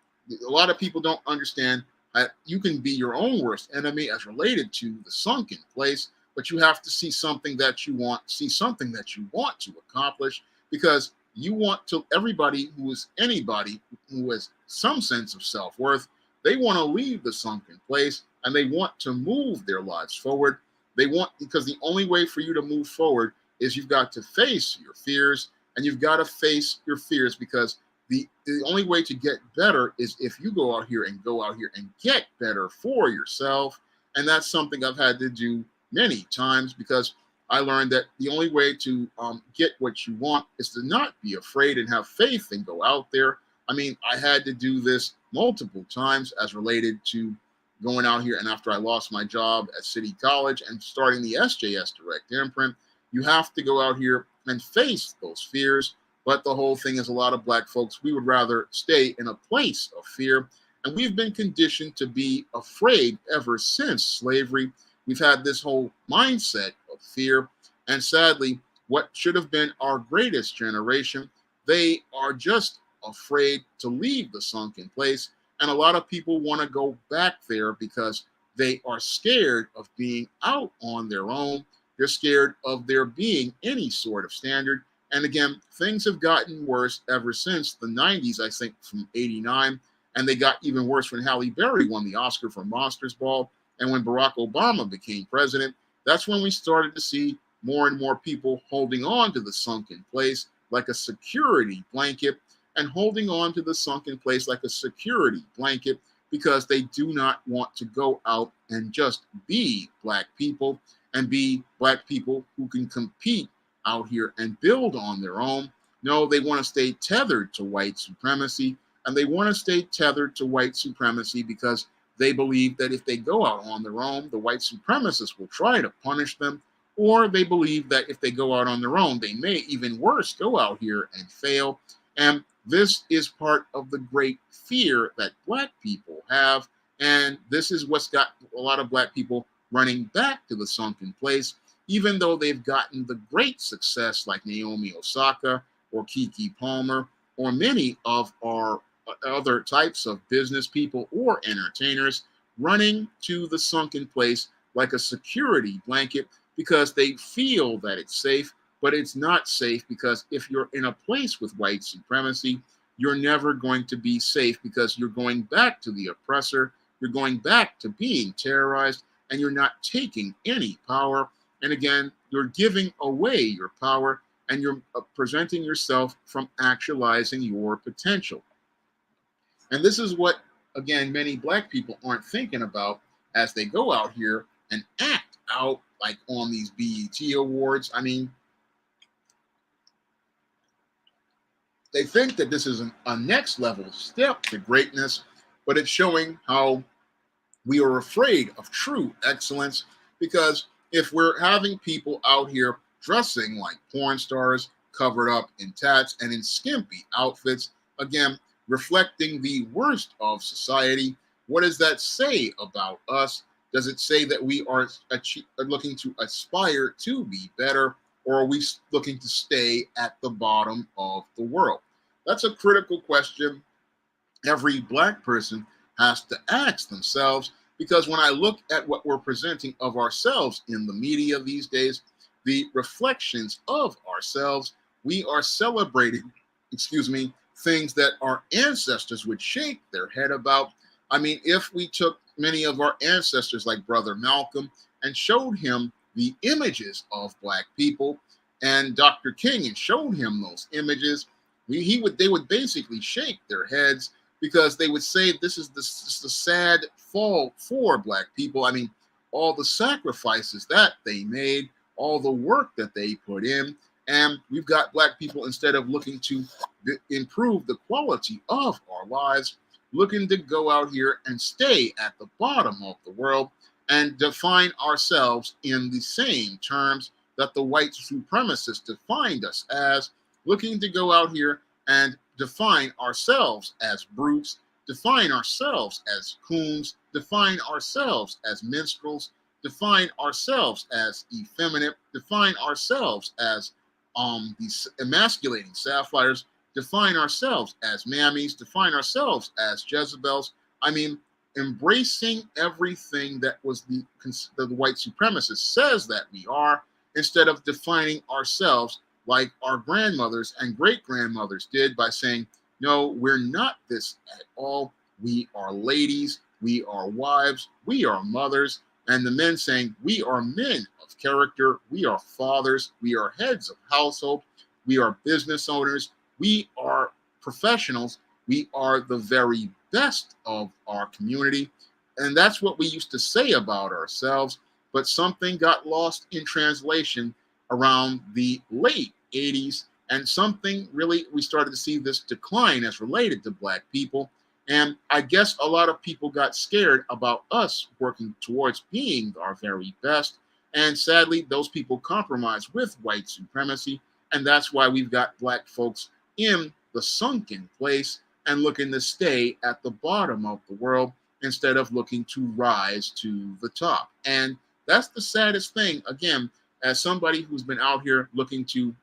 Speaker 1: a lot of people don't understand that you can be your own worst enemy as related to the sunken place, but you have to see something that you want to accomplish, because you want to, everybody who is anybody, who has some sense of self-worth, they want to leave the sunken place and they want to move their lives forward. They want, because the only way for you to move forward is you've got to face your fears, and you've got to face your fears because the only way to get better is if you go out here and get better for yourself. And that's something I've had to do many times, because I learned that the only way to get what you want is to not be afraid and have faith and go out there. I mean, I had to do this multiple times as related to going out here. And after I lost my job at City College and starting the SJS Direct Imprint, you have to go out here and face those fears. But the whole thing is, a lot of Black folks, we would rather stay in a place of fear. And we've been conditioned to be afraid ever since slavery. We've had this whole mindset of fear. And sadly, what should have been our greatest generation, they are just afraid to leave the sunken place. And a lot of people want to go back there because they are scared of being out on their own. They're scared of there being any sort of standard. And again, things have gotten worse ever since the 90s, I think, from 89. And they got even worse when Halle Berry won the Oscar for Monsters Ball. And when Barack Obama became president, that's when we started to see more and more people holding on to the sunken place like a security blanket, and holding on to the sunken place like a security blanket because they do not want to go out and just be Black people and be Black people who can compete out here and build on their own. No, they want to stay tethered to white supremacy, and they want to stay tethered to white supremacy because they believe that if they go out on their own, the white supremacists will try to punish them, or they believe that if they go out on their own, they may, even worse, go out here and fail. And this is part of the great fear that Black people have, and this is what's got a lot of Black people running back to the sunken place, even though they've gotten the great success like Naomi Osaka or Kiki Palmer or many of our other types of business people or entertainers, running to the sunken place like a security blanket because they feel that it's safe, but it's not safe, because if you're in a place with white supremacy, you're never going to be safe because you're going back to the oppressor, you're going back to being terrorized, and you're not taking any power. And again, you're giving away your power, and you're preventing yourself from actualizing your potential. And this is what, again, many Black people aren't thinking about as they go out here and act out like on these BET awards. I mean, they think that this is a next level step to greatness, but it's showing how we are afraid of true excellence, because if we're having people out here dressing like porn stars, covered up in tats and in skimpy outfits, again, reflecting the worst of society, what does that say about us? Does it say that we are looking to aspire to be better, or are we looking to stay at the bottom of the world? That's a critical question every Black person has to ask themselves, because when I look at what we're presenting of ourselves in the media these days, the reflections of ourselves, we are celebrating, things that our ancestors would shake their head about. I mean, if we took many of our ancestors like Brother Malcolm and showed him the images of Black people, and Dr. King, and showed him those images, they would basically shake their heads, because they would say this is the sad fall for Black people. I mean, all the sacrifices that they made, all the work that they put in, and we've got Black people, instead of looking to improve the quality of our lives, looking to go out here and stay at the bottom of the world and define ourselves in the same terms that the white supremacists defined us as, looking to go out here and define ourselves as brutes, define ourselves as coons, define ourselves as minstrels, define ourselves as effeminate, define ourselves as these emasculating sapphires, define ourselves as mammies, define ourselves as Jezebels. I mean, embracing everything that was the white supremacist says that we are, instead of defining ourselves like our grandmothers and great grandmothers did by saying, No, we're not this at all. We are ladies, we are wives, we are mothers, and the men saying, we are men of character, we are fathers, we are heads of household, we are business owners, we are professionals, we are the very best of our community. And that's what we used to say about ourselves, but something got lost in translation around the late 80s, and something really, we started to see this decline as related to Black people. And I guess a lot of people got scared about us working towards being our very best. And sadly, those people compromised with white supremacy. And that's why we've got Black folks in the sunken place and looking to stay at the bottom of the world instead of looking to rise to the top. And that's the saddest thing. Again, as somebody who's been out here looking to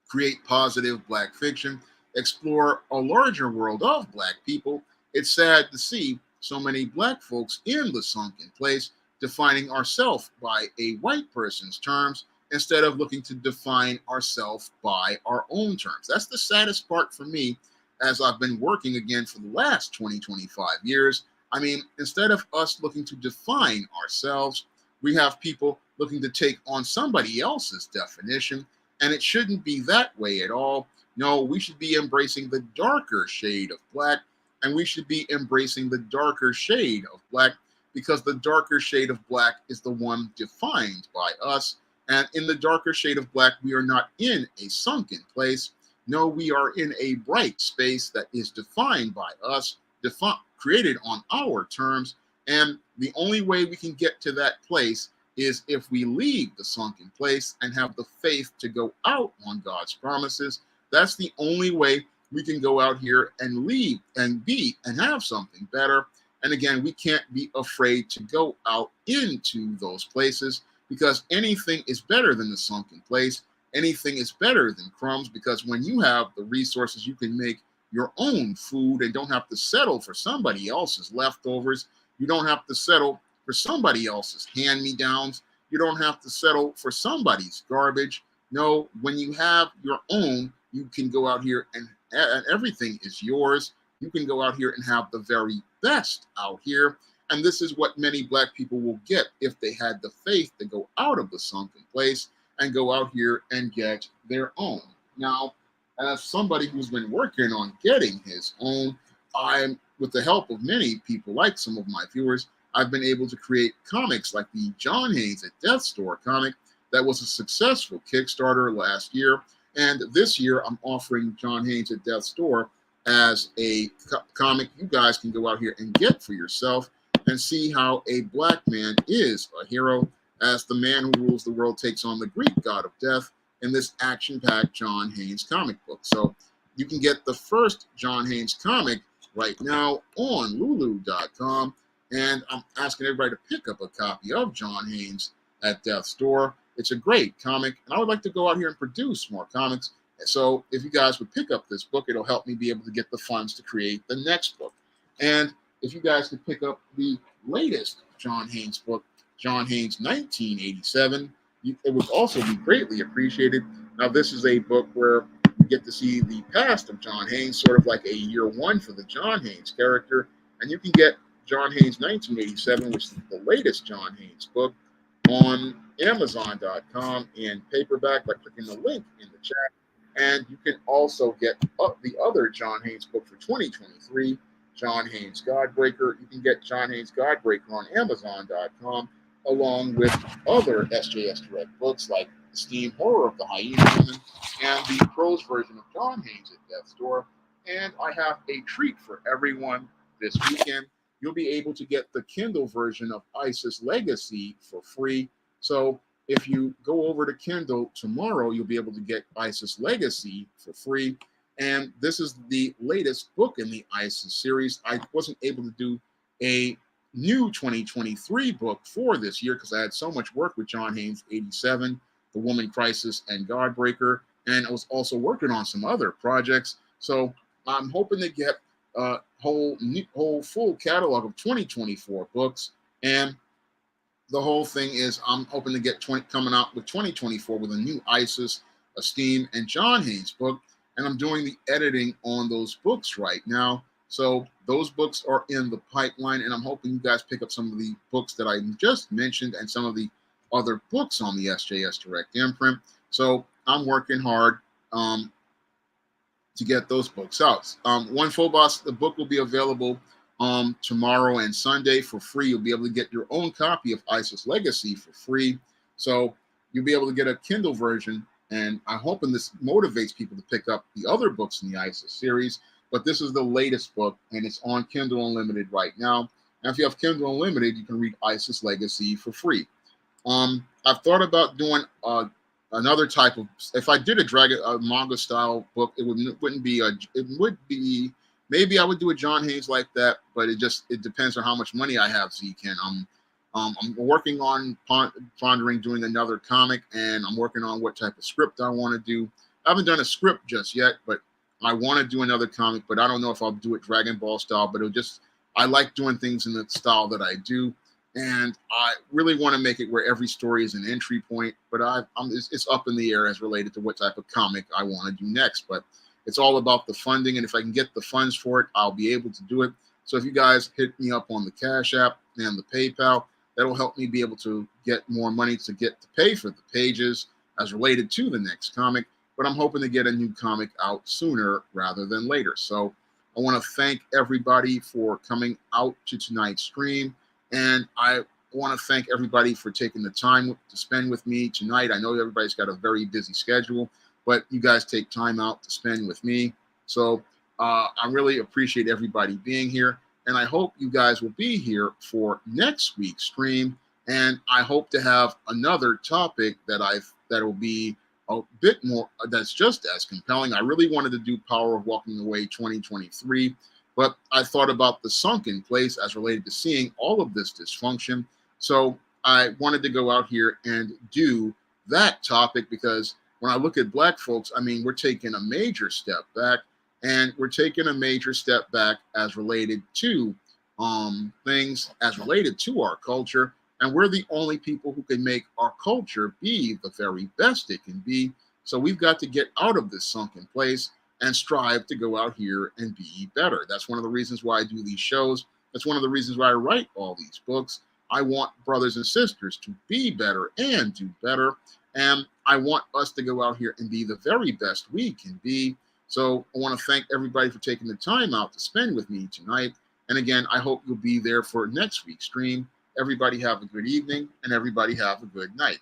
Speaker 1: create positive Black fiction, explore a larger world of Black people, it's sad to see so many Black folks in the sunken place defining ourselves by a white person's terms instead of looking to define ourselves by our own terms. That's the saddest part for me as I've been working again for the last 20, 25 years. I mean, instead of us looking to define ourselves, we have people looking to take on somebody else's definition, and it shouldn't be that way at all. No, we should be embracing the darker shade of Black, and we should be embracing the darker shade of Black because the darker shade of Black is the one defined by us. And in the darker shade of Black, we are not in a sunken place. No, we are in a bright space that is defined by us, created on our terms. And the only way we can get to that place is if we leave the sunken place and have the faith to go out on God's promises. That's the only way we can go out here and leave and be and have something better. And again, we can't be afraid to go out into those places because anything is better than the sunken place. Anything is better than crumbs because when you have the resources, you can make your own food and don't have to settle for somebody else's leftovers. You don't have to settle for somebody else's hand-me-downs. You don't have to settle for somebody's garbage. No, when you have your own, you can go out here and everything is yours. You can go out here and have the very best out here. And this is what many Black people will get if they had the faith to go out of the sunken place and go out here and get their own. Now, as somebody who's been working on getting his own, I'm, with the help of many people, like some of my viewers, I've been able to create comics like the John Haynes at Death's Door comic that was a successful Kickstarter last year. And this year, I'm offering John Haynes at Death's Door as a comic you guys can go out here and get for yourself and see how a Black man is a hero as the man who rules the world takes on the Greek god of death in this action-packed John Haynes comic book. So you can get the first John Haynes comic right now on Lulu.com. And I'm asking everybody to pick up a copy of John Haynes at Death's Door. It's a great comic, and I would like to go out here and produce more comics. So if you guys would pick up this book, it'll help me be able to get the funds to create the next book. And if you guys could pick up the latest John Haynes book, John Haynes 1987, it would also be greatly appreciated. Now, this is a book where you get to see the past of John Haynes, sort of like a year one for the John Haynes character. And you can get John Haynes 1987, which is the latest John Haynes book, on Amazon.com in paperback by clicking the link in the chat. And you can also get the other John Haynes book for 2023, John Haynes Godbreaker. You can get John Haynes Godbreaker on Amazon.com, along with other SJS Direct books like The Steam Horror of the Hyena Woman and the prose version of John Haynes at Death's Door. And I have a treat for everyone this weekend. You'll be able to get the Kindle version of Isis Legacy for free. So if you go over to Kindle tomorrow, you'll be able to get Isis Legacy for free. And this is the latest book in the Isis series. I wasn't able to do a new 2023 book for this year because I had so much work with John Haynes 87, The Woman Crisis, and Godbreaker. And I was also working on some other projects. So I'm hoping to get a whole full catalog of 2024 books. And the whole thing is I'm hoping to get coming out with 2024 with a new Isis, a Steam, and John Haynes book. and I'm doing the editing on those books right now. So those books are in the pipeline, and I'm hoping you guys pick up some of the books that I just mentioned and some of the other books on the SJS Direct imprint. So I'm working hard to get those books out. One Full Boss, the book will be available tomorrow and Sunday for free. You'll be able to get your own copy of ISIS Legacy for free. So you'll be able to get a Kindle version, and I'm hoping this motivates people to pick up the other books in the ISIS series. But this is the latest book, and it's on Kindle Unlimited right now. And if you have Kindle Unlimited, you can read ISIS Legacy for free. I've thought about doing another type of. If I did a manga style book, wouldn't be a. It would be maybe I would do a John Hayes like that, but it depends on how much money I have. Ken, I'm working on pondering doing another comic, and I'm working on what type of script I want to do. I haven't done a script just yet, but I want to do another comic, but I don't know if I'll do it Dragon Ball style. But I like doing things in the style that I do. And I really want to make it where every story is an entry point, but it's up in the air as related to what type of comic I want to do next. But it's all about the funding, and if I can get the funds for it, I'll be able to do it. So if you guys hit me up on the Cash App and the PayPal, that'll help me be able to get more money to pay for the pages as related to the next comic. But I'm hoping to get a new comic out sooner rather than later. So I want to thank everybody for coming out to tonight's stream. And I want to thank everybody for taking the time to spend with me tonight. I know everybody's got a very busy schedule, but you guys take time out to spend with me. So I really appreciate everybody being here. And I hope you guys will be here for next week's stream. And I hope to have another topic that will be a bit more, that's just as compelling. I really wanted to do Power of Walking Away 2023. But I thought about the sunken place as related to seeing all of this dysfunction. So I wanted to go out here and do that topic, because when I look at Black folks, I mean, we're taking a major step back, and we're taking a major step back as related to things as related to our culture. And we're the only people who can make our culture be the very best it can be. So we've got to get out of this sunken place and strive to go out here and be better. That's one of the reasons why I do these shows. That's one of the reasons why I write all these books. I want brothers and sisters to be better and do better. And I want us to go out here and be the very best we can be. So I want to thank everybody for taking the time out to spend with me tonight. And again, I hope you'll be there for next week's stream. Everybody have a good evening, and everybody have a good night.